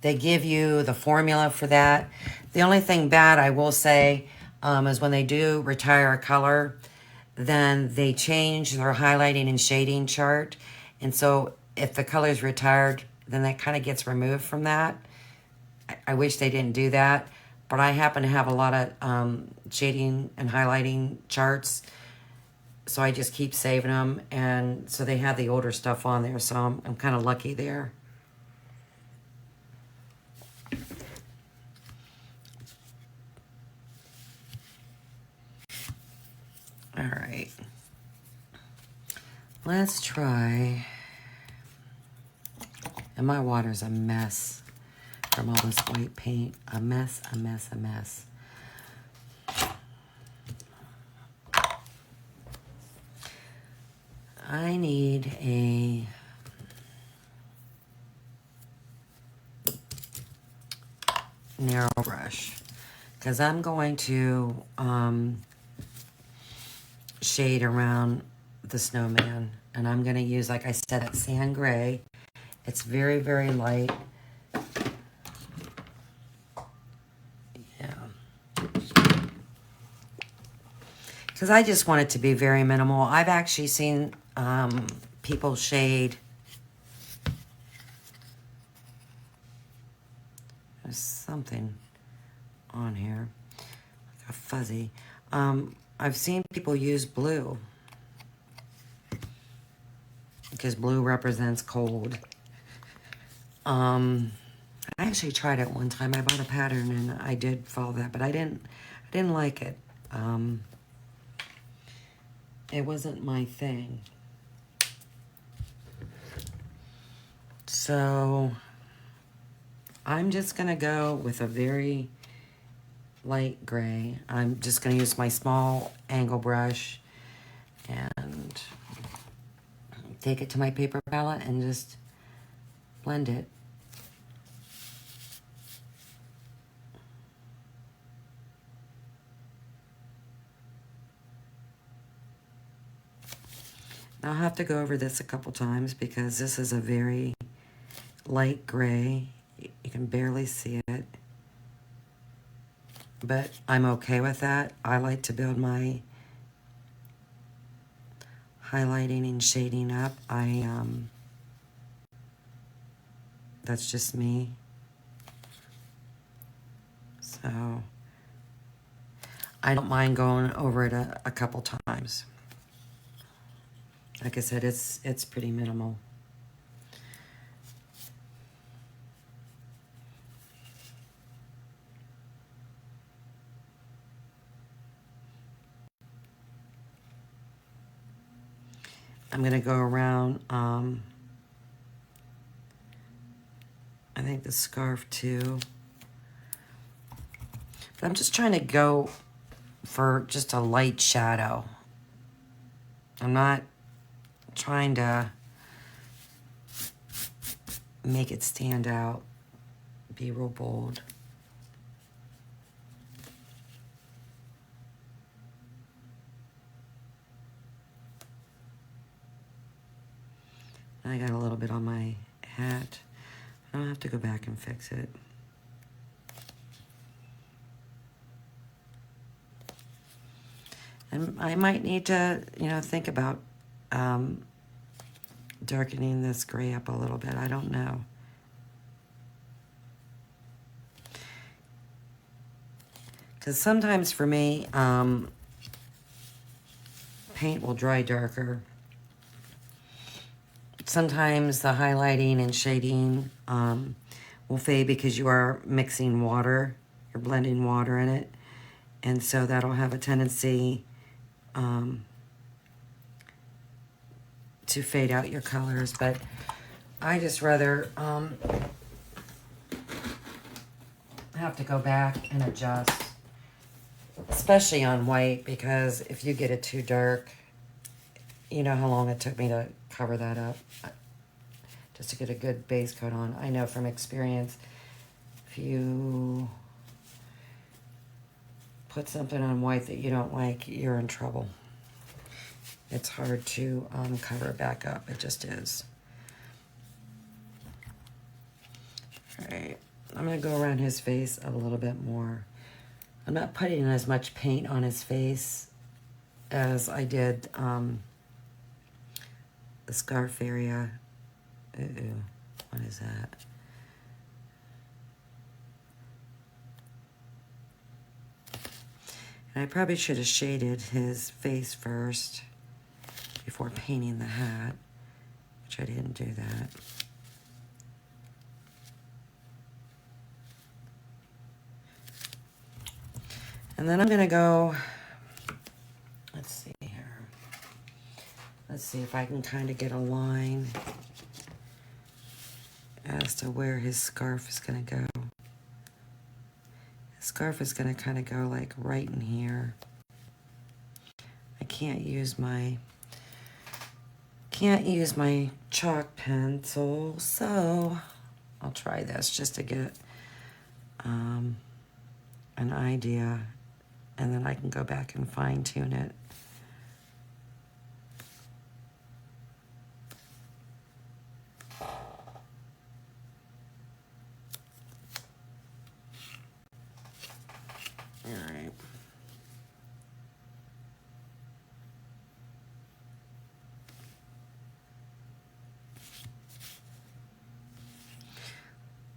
they give you the formula for that. The only thing bad I will say is when they do retire a color, then they change their highlighting and shading chart. And so if the color is retired, then that kind of gets removed from that. I wish they didn't do that, but I happen to have a lot of shading and highlighting charts, so I just keep saving them, and so they have the older stuff on there, so I'm kind of lucky there. All right, let's try, and my water's a mess from all this white paint, a mess. I need a narrow brush because I'm going to shade around the snowman, and I'm going to use, like I said, that sand gray. It's very, very light. Yeah. Because I just want it to be very minimal. I've actually seen people shade. There's something on here, like a fuzzy. I've seen people use blue because blue represents cold. I actually tried it one time. I bought a pattern and I did follow that, but I didn't like it. It wasn't my thing. So I'm just gonna go with a very light gray. I'm just gonna use my small angle brush and take it to my paper palette and just blend it. I'll have to go over this a couple times because this is a very light gray. You can barely see it. But I'm okay with that. I like to build my highlighting and shading up. That's just me. So I don't mind going over it a couple times. Like I said, it's pretty minimal. I'm gonna go around, I think the scarf too. But I'm just trying to go for just a light shadow. I'm not trying to make it stand out, be real bold. I got a little bit on my hat. I'll have to go back and fix it. And I might need to, think about darkening this gray up a little bit. I don't know. Because sometimes for me, paint will dry darker. Sometimes the highlighting and shading will fade because you are mixing water. You're blending water in it. And so that'll have a tendency to fade out your colors. But I just rather have to go back and adjust. Especially on white, because if you get it too dark, you know how long it took me to cover that up just to get a good base coat on. I know from experience, if you put something on white that you don't like, you're in trouble. It's hard to cover it back up. It just is. All right, I'm gonna go around his face a little bit more. I'm not putting as much paint on his face as I did the scarf area. Uh-oh, what is that? And I probably should have shaded his face first before painting the hat, which I didn't do that. And then I'm gonna go, let's see here. Let's see if I can kind of get a line as to where his scarf is gonna go. His scarf is gonna kind of go like right in here. I can't use my Can't use my chalk pencil, so I'll try this just to get an idea, and then I can go back and fine tune it. All right.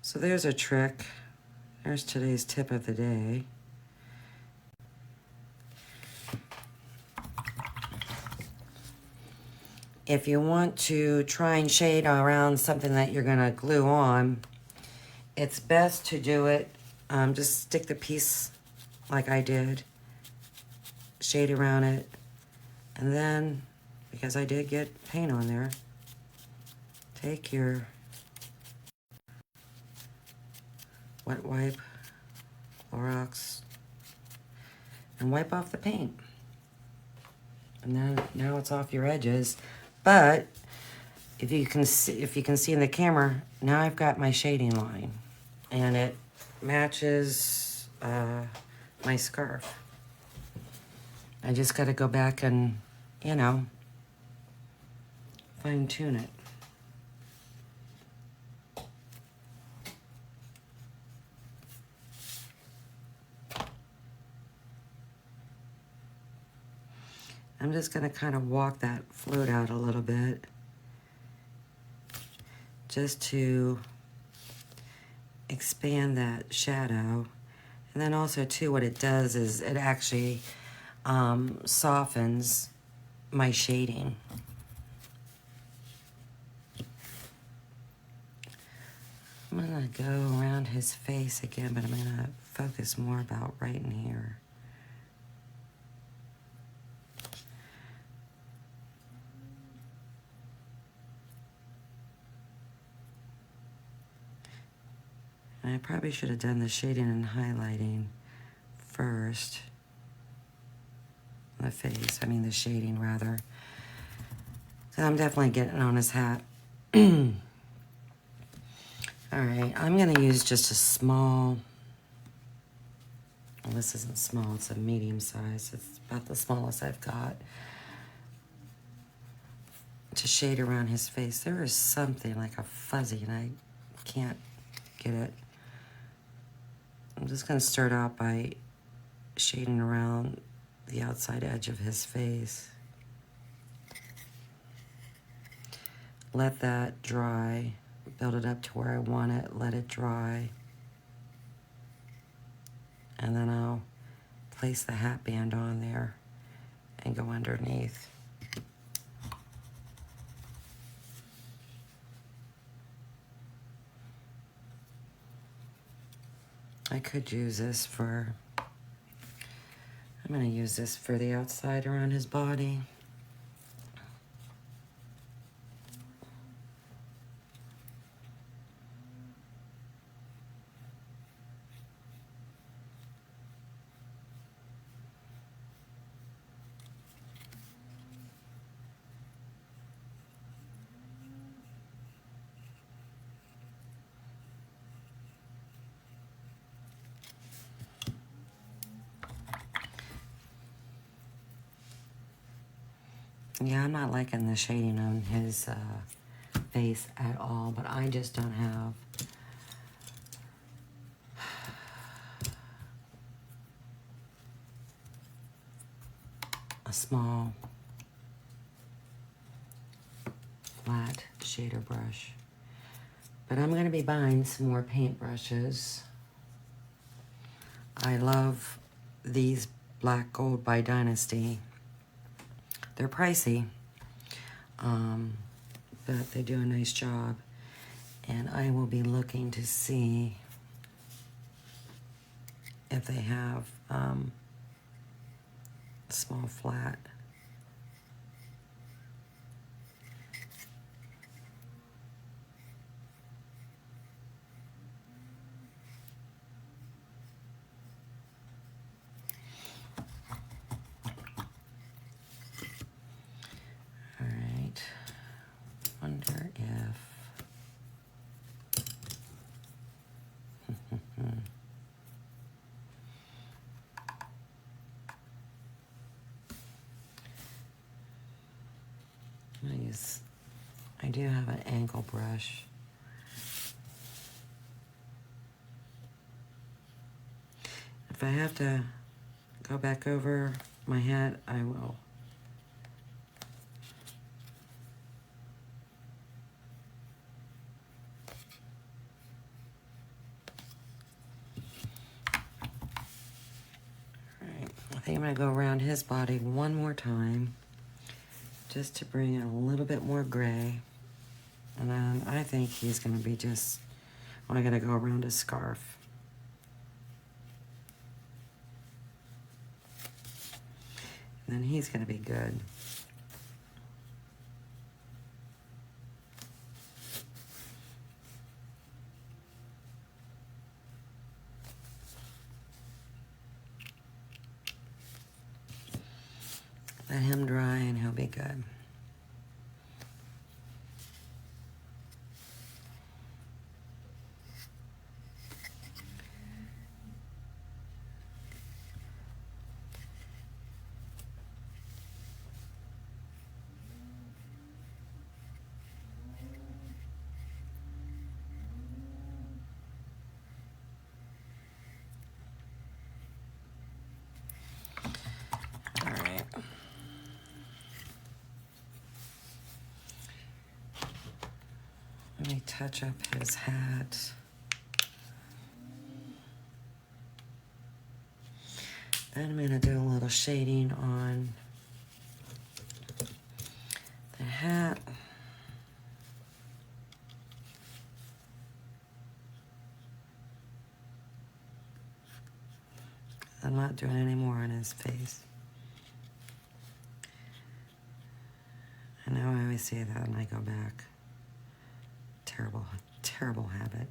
So there's a trick. There's today's tip of the day. If you want to try and shade around something that you're going to glue on, it's best to do it, just stick the piece like I did, shade around it, and then, because I did get paint on there, take your wet wipe, Clorox, and wipe off the paint. And then now it's off your edges. But if you can see in the camera, now I've got my shading line, and it matches my scarf. I just got to go back and, you know, fine tune it. I'm just going to kind of walk that float out a little bit, just to expand that shadow. And then also too, what it does is it actually softens my shading. I'm gonna go around his face again, but I'm gonna focus more about right in here. And I probably should have done the shading and highlighting first. The face, I mean the shading rather. So I'm definitely getting on his hat. All right, I'm gonna use just a small, well, this isn't small, it's a medium size. It's about the smallest I've got, to shade around his face. There is something like a fuzzy and I can't get it. I'm just gonna start out by shading around the outside edge of his face. Let that dry, build it up to where I want it, let it dry. And then I'll place the hat band on there and go underneath. I could use this for, I'm gonna use this for the outside around his body. Yeah, I'm not liking the shading on his face at all, but I just don't have a small flat shader brush. But I'm gonna be buying some more paint brushes. I love these Black Gold by Dynasty. They're pricey, but they do a nice job. And I will be looking to see if they have small flat. All right. is I do have an angle brush. If I have to go back over my hat, I will. Alright, I think I'm going to go around his body one more time just to bring in a little bit more gray. And then I think he's going to be just, I'm going to go around his scarf. And then he's going to be good. Let him dry and he'll be good. Let me touch up his hat. Then I'm going to do a little shading on the hat. I'm not doing any more on his face. I know I always say that and I go back. Terrible, terrible habit.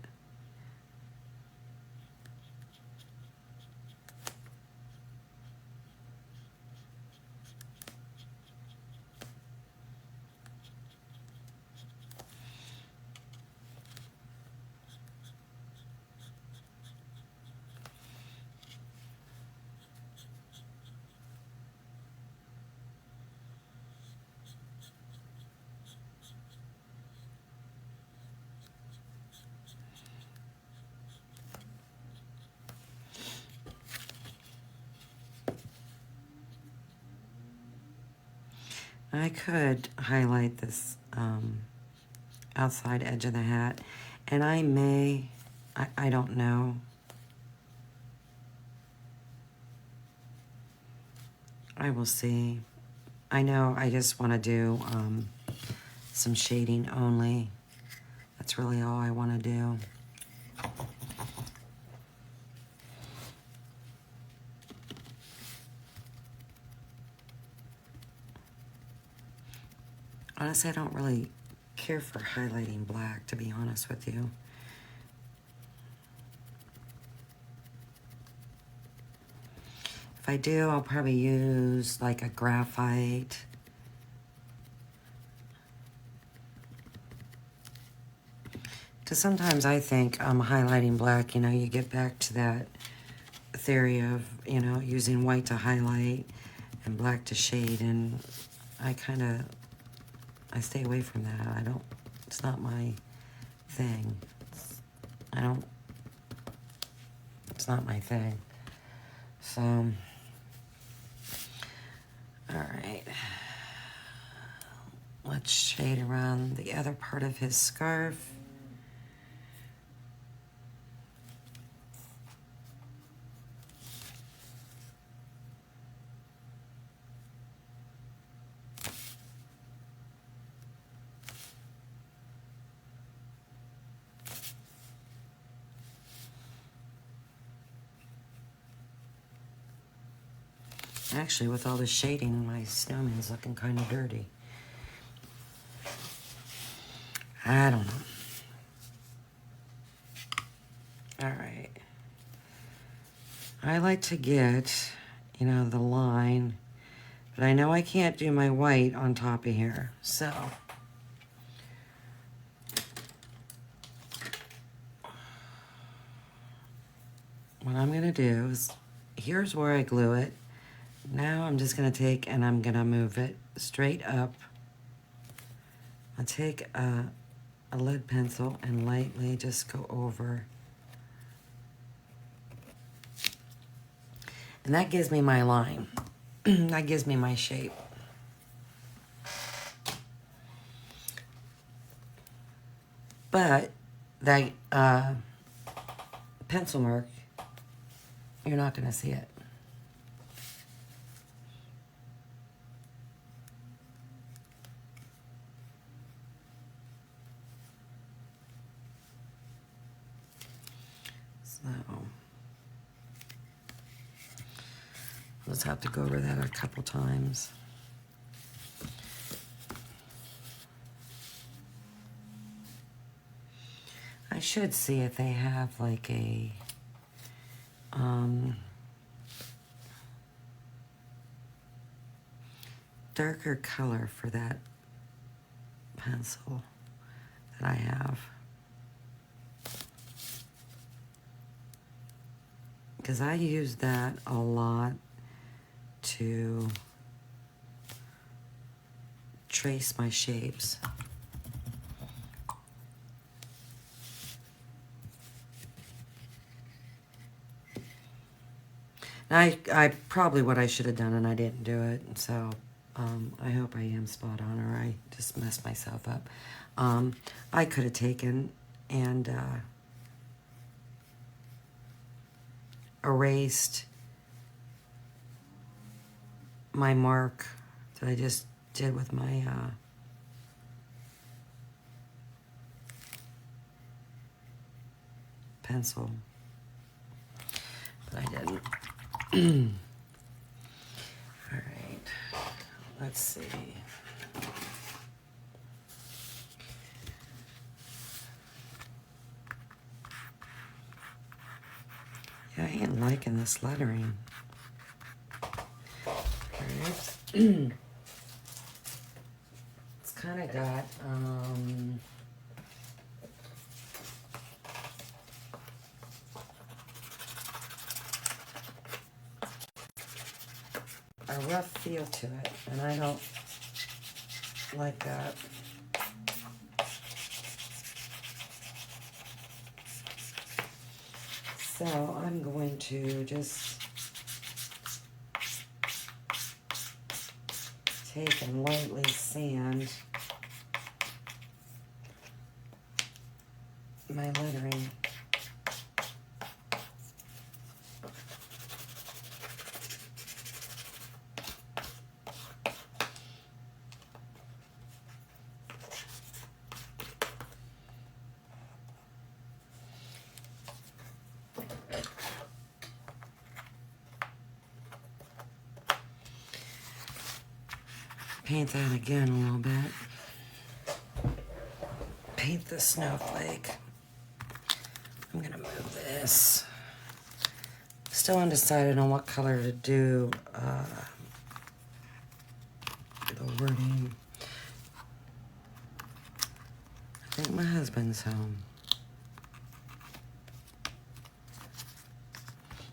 I could highlight this outside edge of the hat, and I may, I don't know. I will see. I know I just want to do some shading only. That's really all I want to do. Honestly, I don't really care for highlighting black, to be honest with you. If I do, I'll probably use like a graphite. Because sometimes I think highlighting black, you know, you get back to that theory of, you know, using white to highlight and black to shade, and I stay away from that. I don't, it's not my thing. It's not my thing. So, all right. Let's shade around the other part of his scarf. Actually, with all this shading, my snowman's looking kind of dirty. I don't know. All right. I like to get, you know, the line, but I know I can't do my white on top of here, so. What I'm gonna do is, here's where I glue it. Now I'm just gonna take and I'm gonna move it straight up I'll take a lead pencil and lightly just go over. And that gives me my line. That gives me my shape. But that pencil mark, you're not going to see it. So I'll just have to go over that a couple times. I should see if they have like a darker color for that pencil that I have. Because I use that a lot to trace my shapes. I probably what I should have done, and I didn't do it. So I hope I am spot on, or I just messed myself up. I could have taken and erased my mark that I just did with my pencil, but I didn't. All right, let's see. Yeah, I ain't liking this lettering. All right. It's kind of got a rough feel to it, and I don't like that. So I'm going to just take and lightly sand my lettering. Paint that again a little bit. Paint the snowflake. I'm gonna move this. Still undecided on what color to do the wording. I think my husband's home.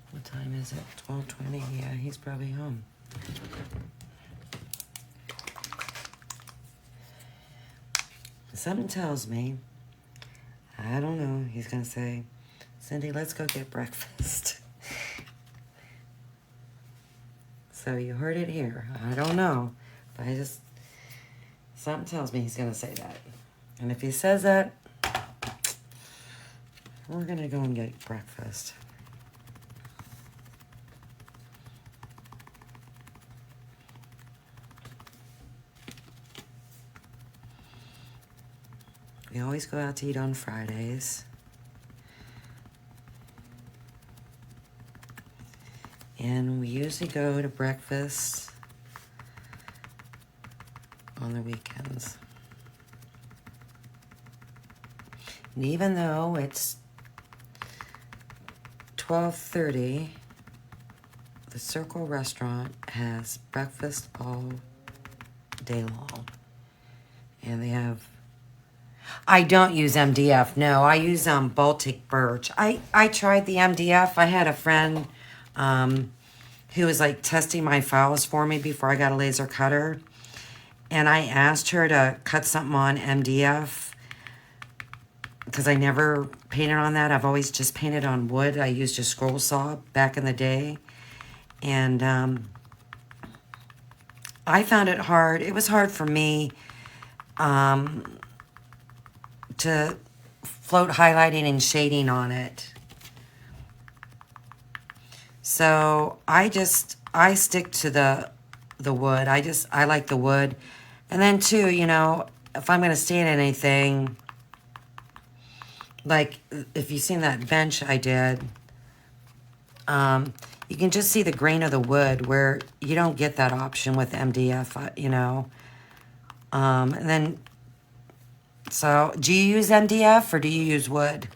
What time is it? 12:20. Yeah, he's probably home. Something tells me, I don't know, he's gonna say, Cindy, let's go get breakfast. So you heard it here. I don't know, but something tells me he's gonna say that. And if he says that, we're gonna go and get breakfast. We always go out to eat on Fridays. And we usually go to breakfast on the weekends. And even though it's 12:30, the Circle Restaurant has breakfast all day long. And they have... I don't use MDF. No, I use Baltic birch. I tried the MDF. I had a friend who was like testing my files for me before I got a laser cutter. And I asked her to cut something on MDF because I never painted on that. I've always just painted on wood. I used a scroll saw back in the day. And I found it hard. It was hard for me to float highlighting and shading on it. So I stick to the wood. I like the wood. And then too, you know, if I'm going to stain anything, like if you've seen that bench I did, you can just see the grain of the wood where you don't get that option with MDF, you know. And then, so do you use MDF or do you use wood?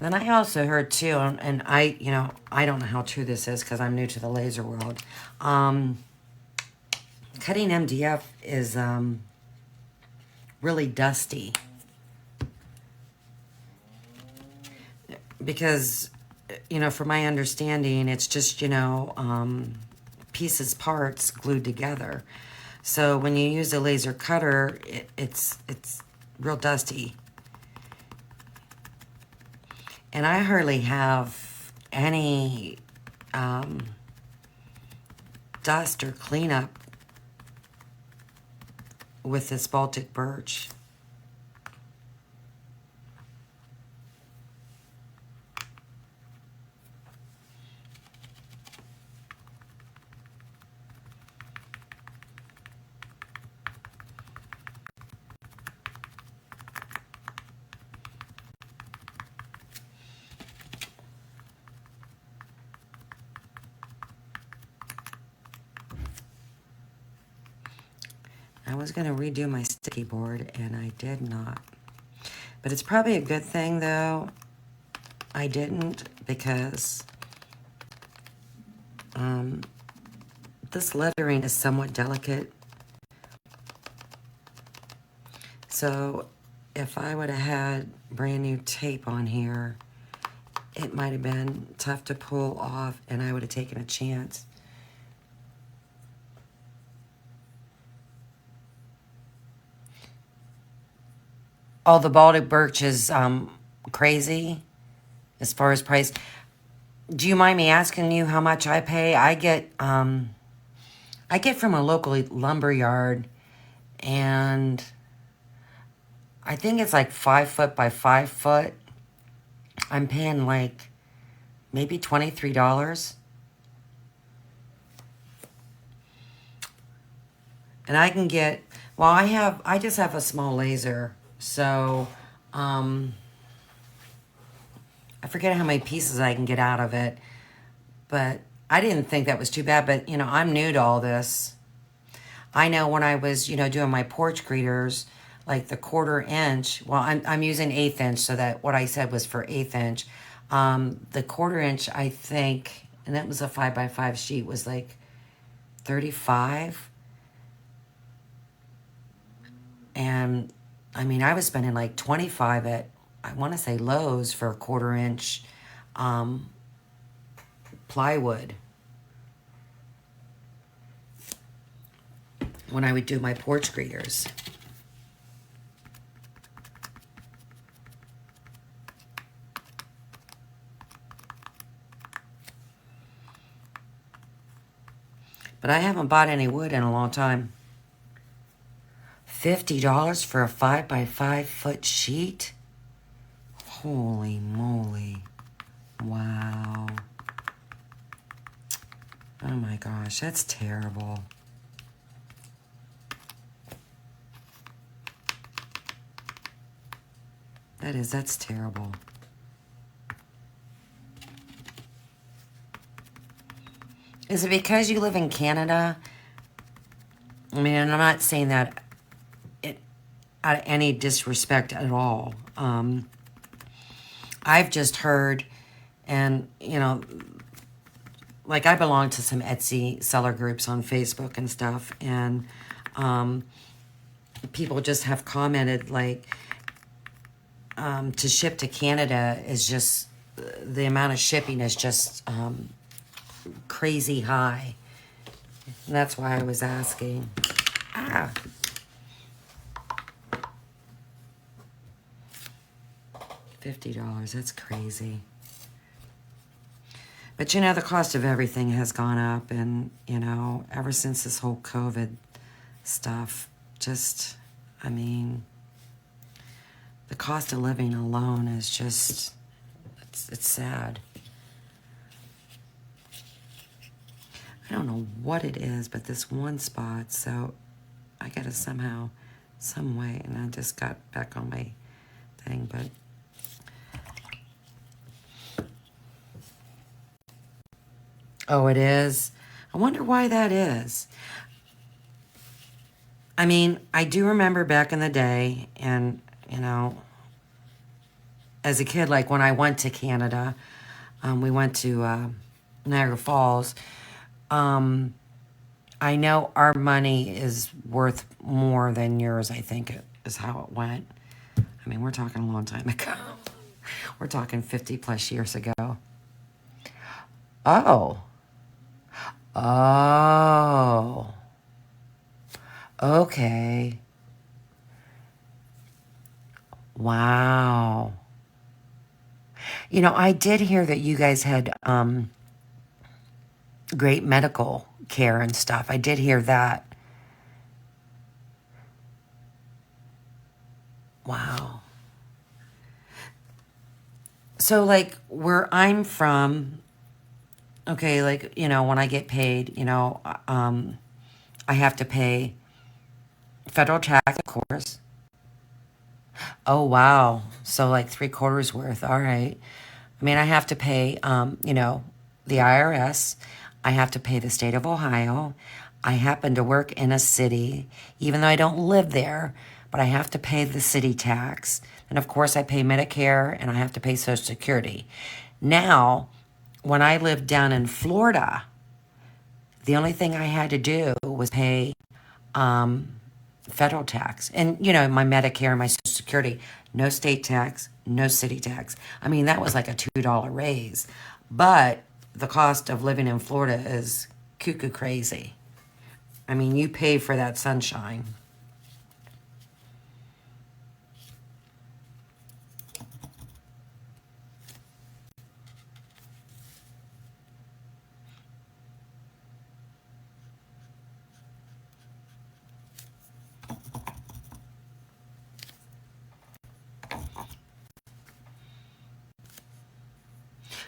Then I also heard too, and I, you know, I don't know how true this is because I'm new to the laser world. Cutting MDF is really dusty because, you know, from my understanding, it's just, you know, pieces, parts glued together. So when you use a laser cutter, it's real dusty. And I hardly have any dust or cleanup with this Baltic birch. I was going to redo my sticky board, and I did not. But it's probably a good thing, though, I didn't, because this lettering is somewhat delicate. So if I would have had brand new tape on here, it might have been tough to pull off, and I would have taken a chance. Oh, the Baltic birch is crazy as far as price. Do you mind me asking you how much I pay? I get from a local lumber yard, and I think it's like 5 foot by 5 foot. I'm paying like maybe $23. And I can get, well, I just have a small laser. So, I forget how many pieces I can get out of it, but I didn't think that was too bad. But, you know, I'm new to all this. I know when I was, you know, doing my porch greeters, like the 1/4 inch, well, I'm using 1/8 inch, so that what I said was for 1/8 inch. The 1/4 inch, I think, and that was a 5 by 5 sheet, was like 35. And I mean, I was spending like 25 at, I want to say Lowe's for a 1/4 inch plywood when I would do my porch greeters. But I haven't bought any wood in a long time. $50 for a 5 by 5 foot sheet? Holy moly. Wow. Oh my gosh, that's terrible. That's terrible. Is it because you live in Canada? I mean, and I'm not saying that out of any disrespect at all. I've just heard, and, you know, like I belong to some Etsy seller groups on Facebook and stuff, and people just have commented like to ship to Canada is just the amount of shipping is just crazy high. And that's why I was asking. $50, that's crazy. But you know, the cost of everything has gone up, and you know, ever since this whole COVID stuff, just, I mean, the cost of living alone is just, it's sad. I don't know what it is, but this one spot, so I gotta somehow, some way, and I just got back on my thing, but oh, it is? I wonder why that is. I mean, I do remember back in the day, and, you know, as a kid, like when I went to Canada, we went to Niagara Falls. I know our money is worth more than yours, I think is how it went. I mean, we're talking a long time ago. We're talking 50 plus years ago. Oh. Oh. Okay. Wow. You know, I did hear that you guys had great medical care and stuff. I did hear that. Wow. So, like, where I'm from, okay, like, you know, when I get paid, you know, I have to pay federal tax, of course. Oh, wow. So, like, 3/4 worth. All right. I mean, I have to pay, you know, the IRS. I have to pay the state of Ohio. I happen to work in a city, even though I don't live there, but I have to pay the city tax. And of course, I pay Medicare and I have to pay Social Security. Now, when I lived down in Florida, the only thing I had to do was pay federal tax. And, you know, my Medicare, my Social Security, no state tax, no city tax. I mean, that was like a $2 raise. But the cost of living in Florida is cuckoo crazy. I mean, you pay for that sunshine.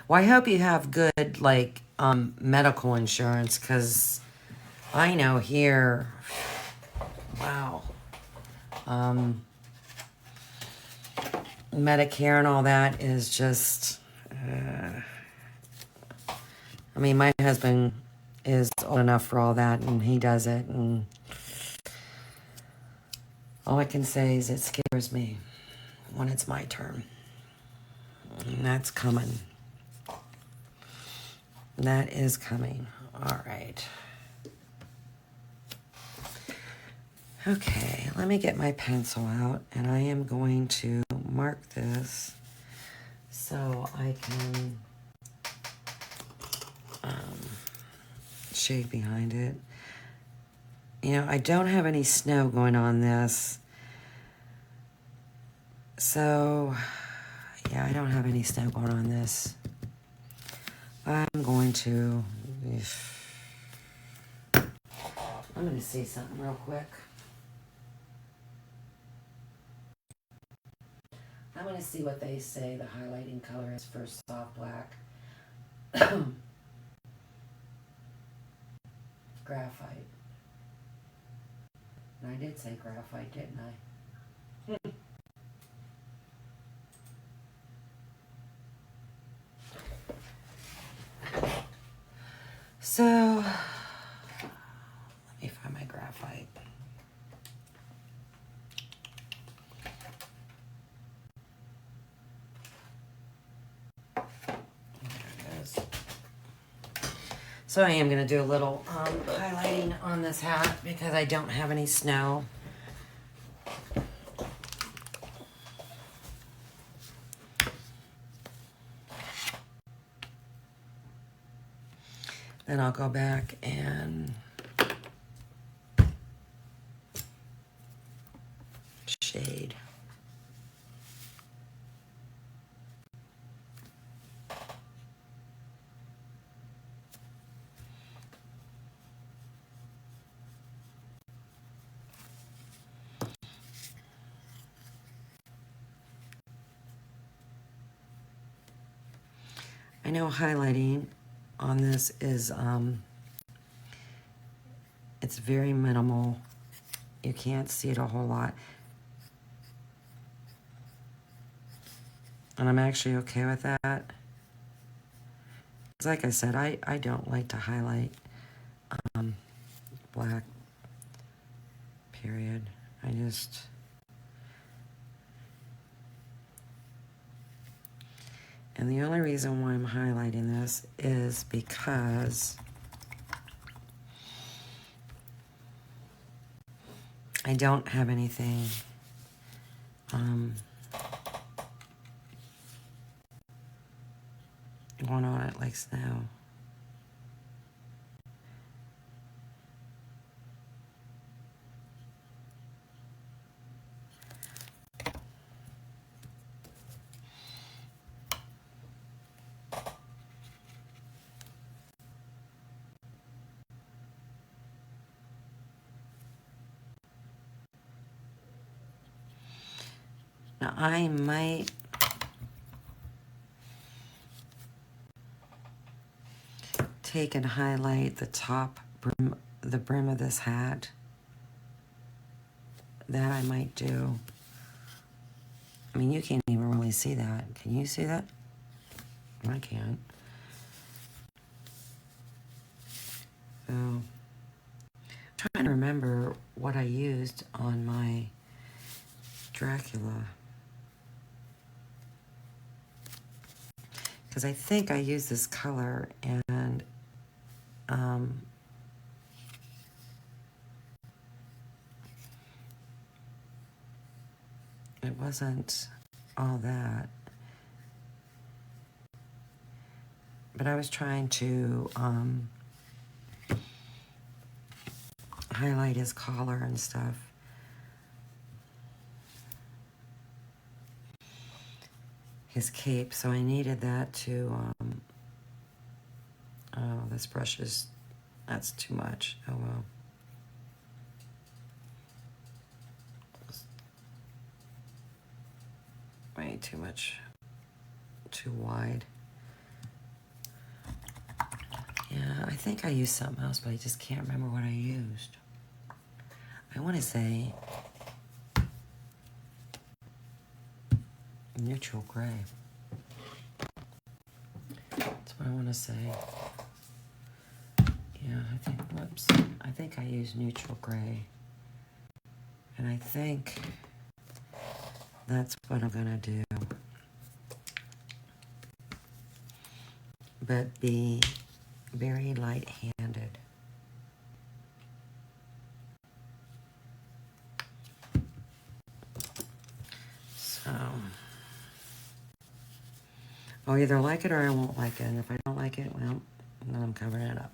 Well, I hope you have good, like, medical insurance, because I know here, wow, Medicare and all that is just, I mean, my husband is old enough for all that, and he does it, and all I can say is it scares me when it's my turn. And that's coming. That is coming. All right. Okay, let me get my pencil out, and I am going to mark this so I can shade behind it. You know, I don't have any snow going on this. So, yeah, I don't have any snow going on this. I'm going to see something real quick. I'm going to see what they say the highlighting color is for soft black. Graphite. And I did say graphite, didn't I? So, let me find my graphite. So I am going to do a little highlighting on this hat because I don't have any snow. Then I'll go back and shade. I know highlighting on this is, it's very minimal. You can't see it a whole lot. And I'm actually okay with that. 'Cause like I said, I don't like to highlight black, period. I just... And the only reason why I'm highlighting this is because I don't have anything going on it like snow. Now I might take and highlight the top brim, the brim of this hat. That I might do. I mean, you can't even really see that. Can you see that? I can't. So, I'm trying to remember what I used on my Dracula. Because I think I used this color and it wasn't all that. But I was trying to highlight his collar and stuff. His cape, so I needed that to, oh, this brush is, that's too much. Oh well. Way too much, too wide. Yeah, I think I used something else, but I just can't remember what I used. I want to say neutral gray. That's what I want to say. Yeah, I think, whoops. I think I used neutral gray. And I think that's what I'm going to do. But be very light-handed. So, I'll either like it or I won't like it. And if I don't like it, well, then I'm covering it up.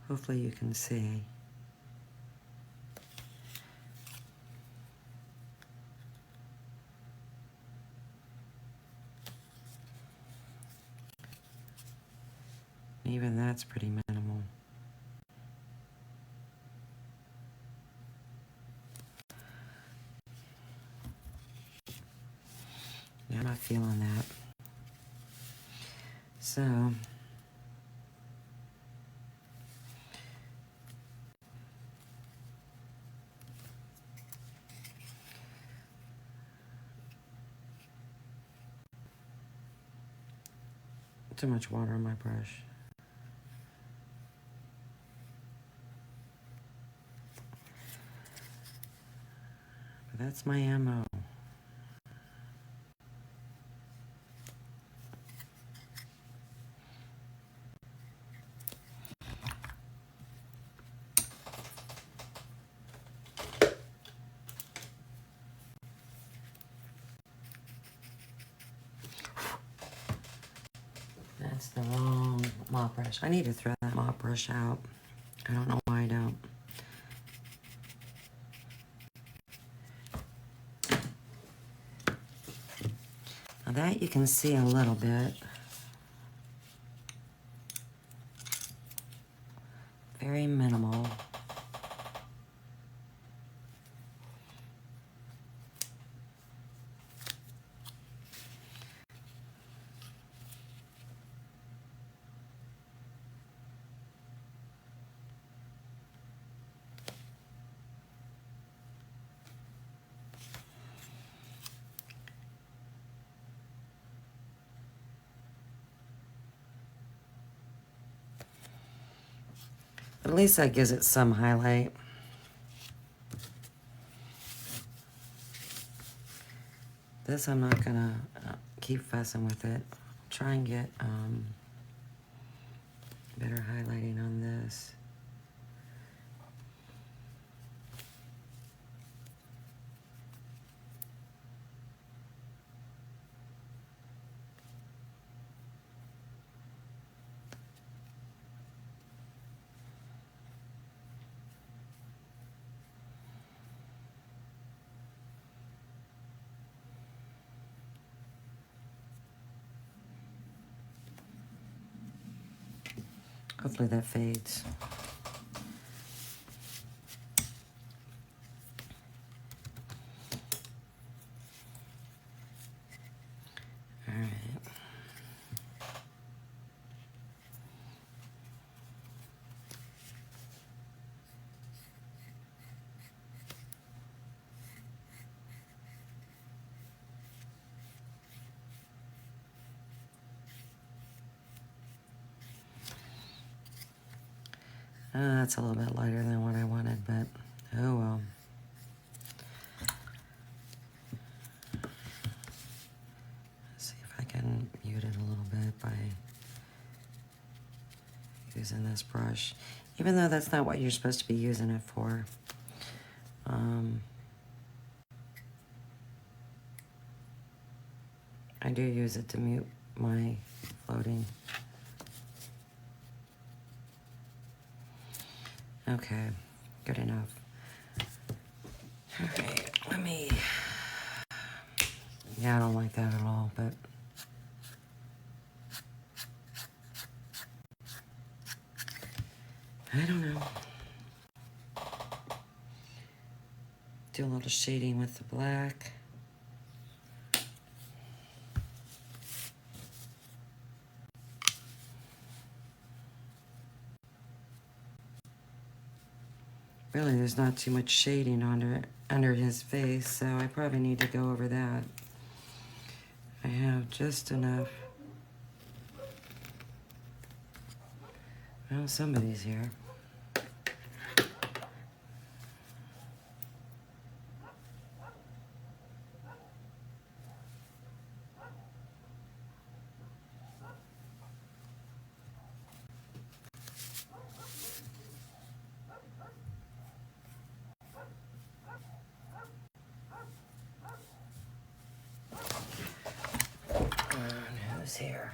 Hopefully you can see. Even that's pretty minimal. Yeah, I'm not feeling that. So, too much water on my brush. But that's my MO. brush. I need to throw that mop brush out. I don't know why I don't. Now that you can see a little bit. Very minimal. At least that gives it some highlight. This I'm not gonna keep fussing with it. Try and get better highlighting on this. Hopefully that fades. All right. That's a little bit lighter than what I wanted, but oh well. Let's see if I can mute it a little bit by using this brush. Even though that's not what you're supposed to be using it for. I do use it to mute my floating. Okay, good enough. All right, let me... Yeah, I don't like that at all, but... I don't know. Do a little shading with the black. Really, there's not too much shading under his face, so I probably need to go over that. I have just enough. Well, somebody's here. Who's here?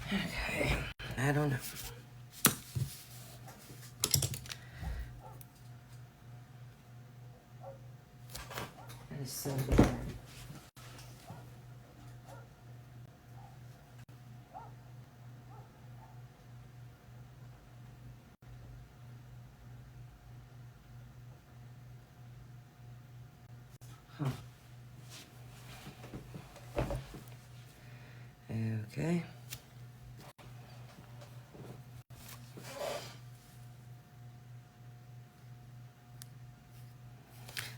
Okay, I don't know. That is so weird. Huh. Okay.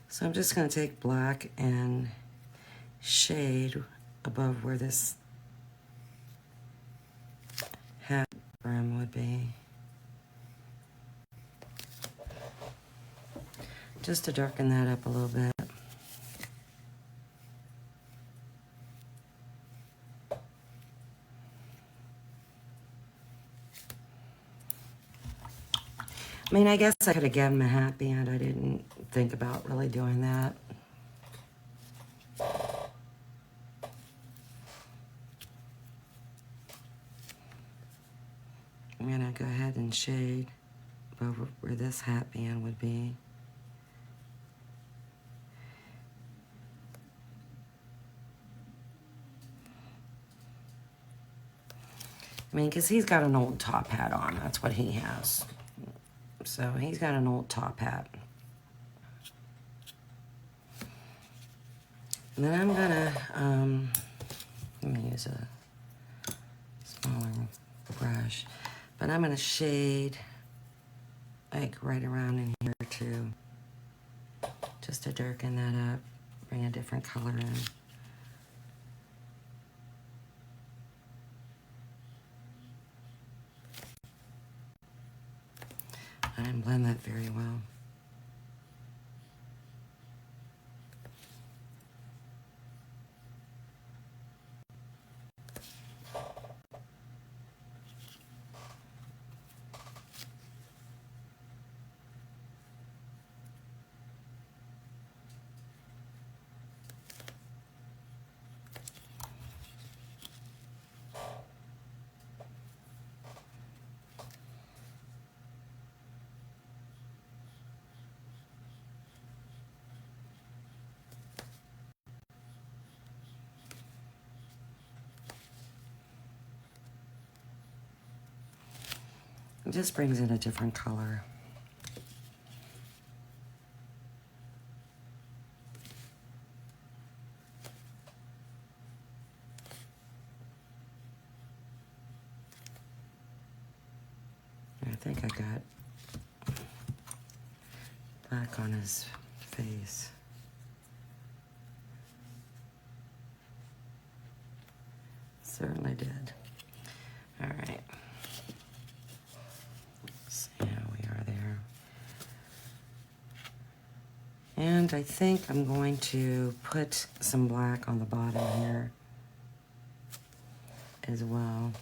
So I'm just going to take black and shade above where this hat brim would be. Just to darken that up a little bit. I mean, I guess I could have given him a hat band. I didn't think about really doing that. I'm gonna go ahead and shade over where this hat band would be. I mean, because he's got an old top hat on. That's what he has. So he's got an old top hat. And then I'm gonna, let me use a smaller brush. But I'm gonna shade like right around in here too. Just to darken that up, bring a different color in. And blend that very well. It just brings in a different color. I think I got black on his face. Certainly did. All right. See how we are there. And I think I'm going to put some black on the bottom here as well.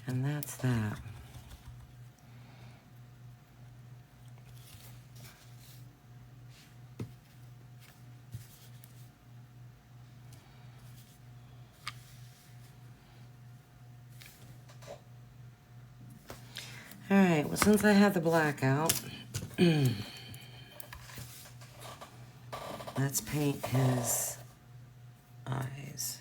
And that's that. All right, well, since I have the black out, let's paint his eyes.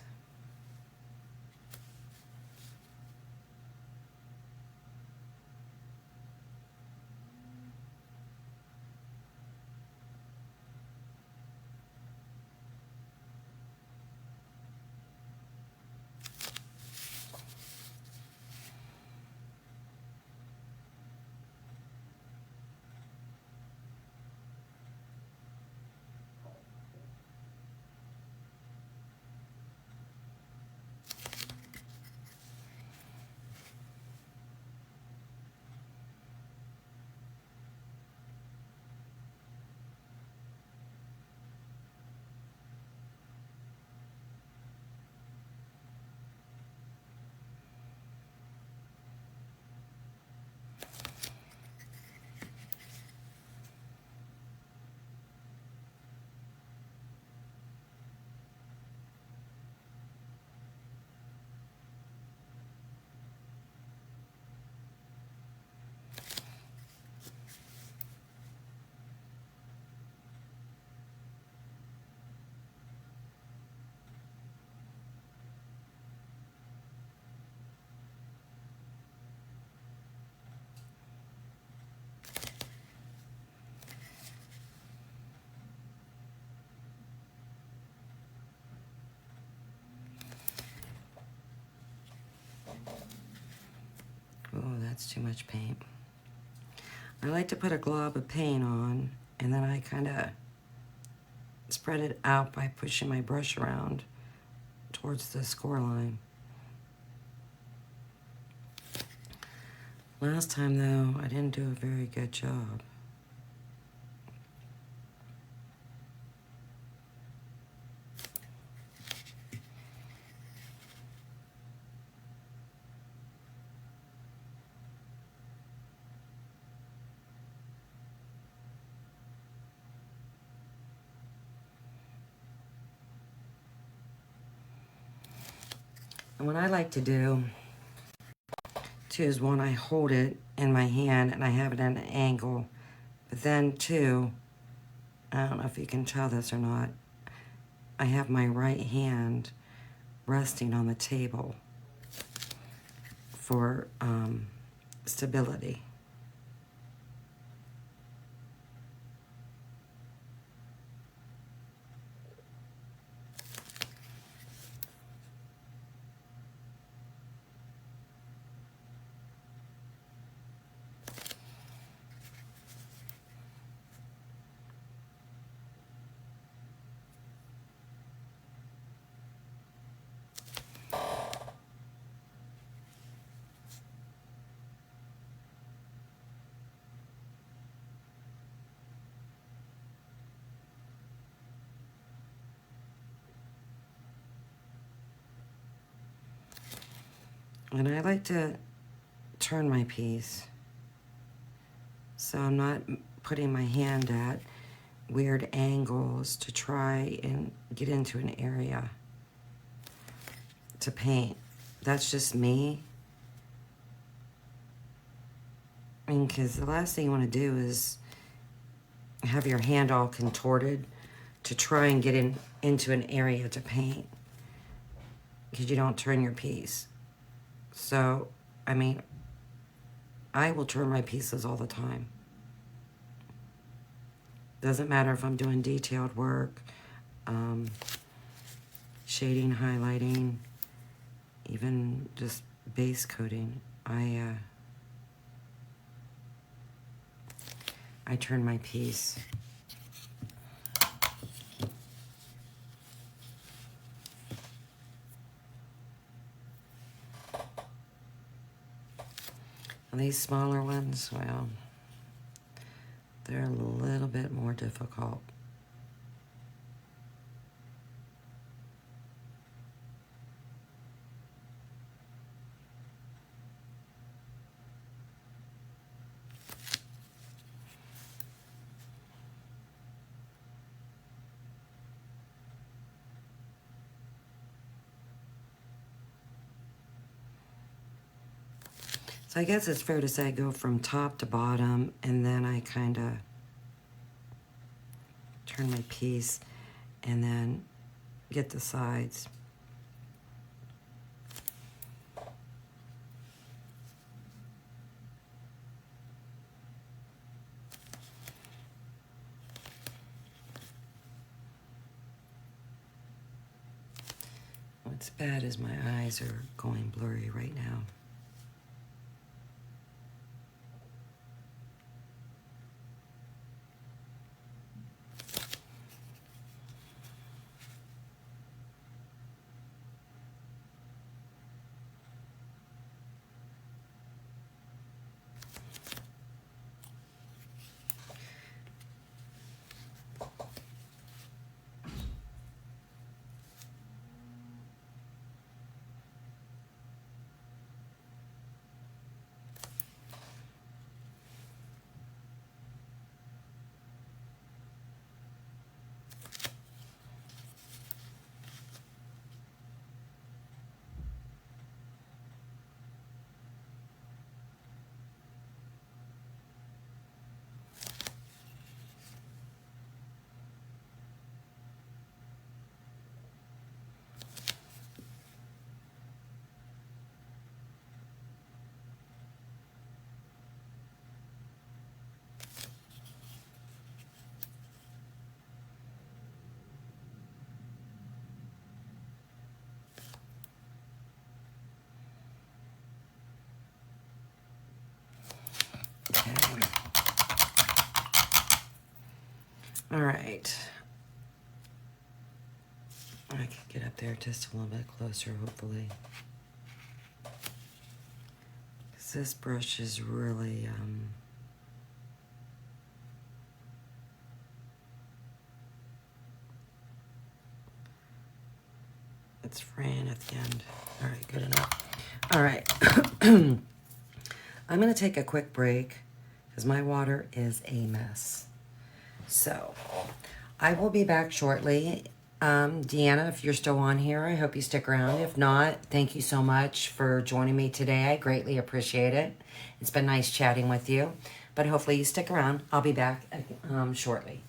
Oh, that's too much paint. I like to put a glob of paint on, and then I kind of spread it out by pushing my brush around towards the score line. Last time, though, I didn't do a very good job. And what I like to do, too, is when I hold it in my hand and I have it at an angle, but then, too, I don't know if you can tell this or not, I have my right hand resting on the table for stability. And I like to turn my piece so I'm not putting my hand at weird angles to try and get into an area to paint. That's just me. I mean, because the last thing you want to do is have your hand all contorted to try and get into an area to paint, because you don't turn your piece. So, I mean, I will turn my pieces all the time. Doesn't matter if I'm doing detailed work, shading, highlighting, even just base coating. I turn my piece. And these smaller ones, well, they're a little bit more difficult. So I guess it's fair to say I go from top to bottom, and then I kind of turn my piece and then get the sides. What's bad is my eyes are going blurry right now. Okay. All right. I can get up there just a little bit closer, hopefully. This brush is really, it's fraying at the end. All right, good enough. All right. I'm going to take a quick break because my water is a mess. So I will be back shortly. Deanna, if you're still on here, I hope you stick around. If not, thank you so much for joining me today. I greatly appreciate it. It's been nice chatting with you, but hopefully you stick around. I'll be back shortly.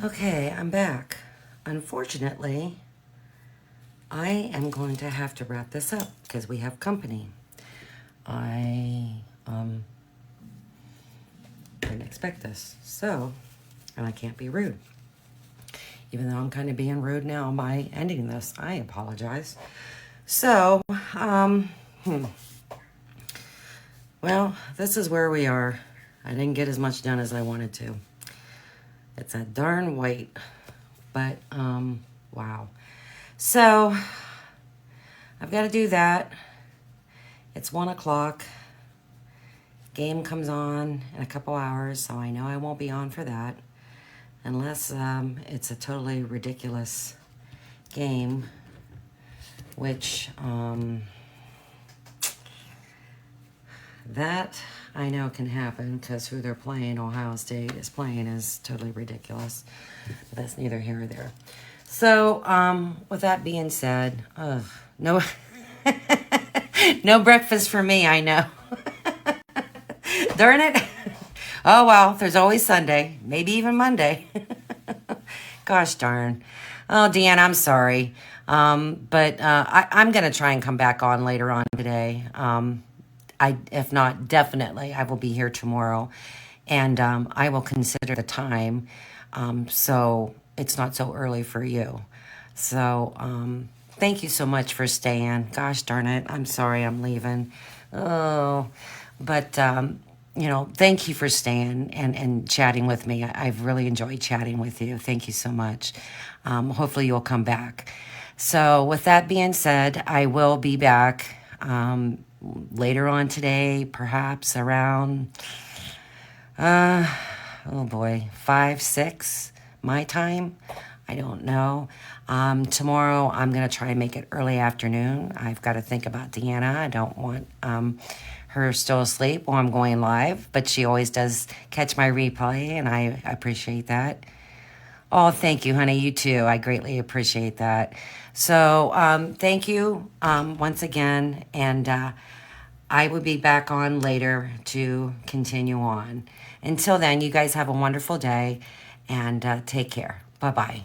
Okay, I'm back. Unfortunately, I am going to have to wrap this up because we have company. I didn't expect this, so, and I can't be rude. Even though I'm kind of being rude now by ending this, I apologize. So, well, this is where we are. I didn't get as much done as I wanted to. It's a darn white, but, wow. So, I've got to do that. It's 1 o'clock. Game comes on in a couple hours, so I know I won't be on for that. Unless it's a totally ridiculous game, which that I know can happen because who they're playing, Ohio State is playing, is totally ridiculous. But that's neither here or there. So with that being said, no, no breakfast for me, I know. Darn it. Oh, well, there's always Sunday, maybe even Monday. Gosh darn. Oh, Deanne, I'm sorry. But I'm going to try and come back on later on today. If not, definitely, I will be here tomorrow. And I will consider the time so it's not so early for you. So thank you so much for staying. Gosh darn it. I'm sorry I'm leaving. Oh, but... thank you for staying and chatting with me. I've really enjoyed chatting with you. Thank you so much. Hopefully you'll come back. So with that being said, I will be back later on today, perhaps around, oh boy, 5, 6, my time. I don't know. Tomorrow I'm going to try and make it early afternoon. I've got to think about Deanna. I don't want her still asleep while I'm going live, but she always does catch my replay, and I appreciate that. Oh, thank you, honey. You too. I greatly appreciate that. So thank you once again, and I will be back on later to continue on. Until then, you guys have a wonderful day, and take care. Bye-bye.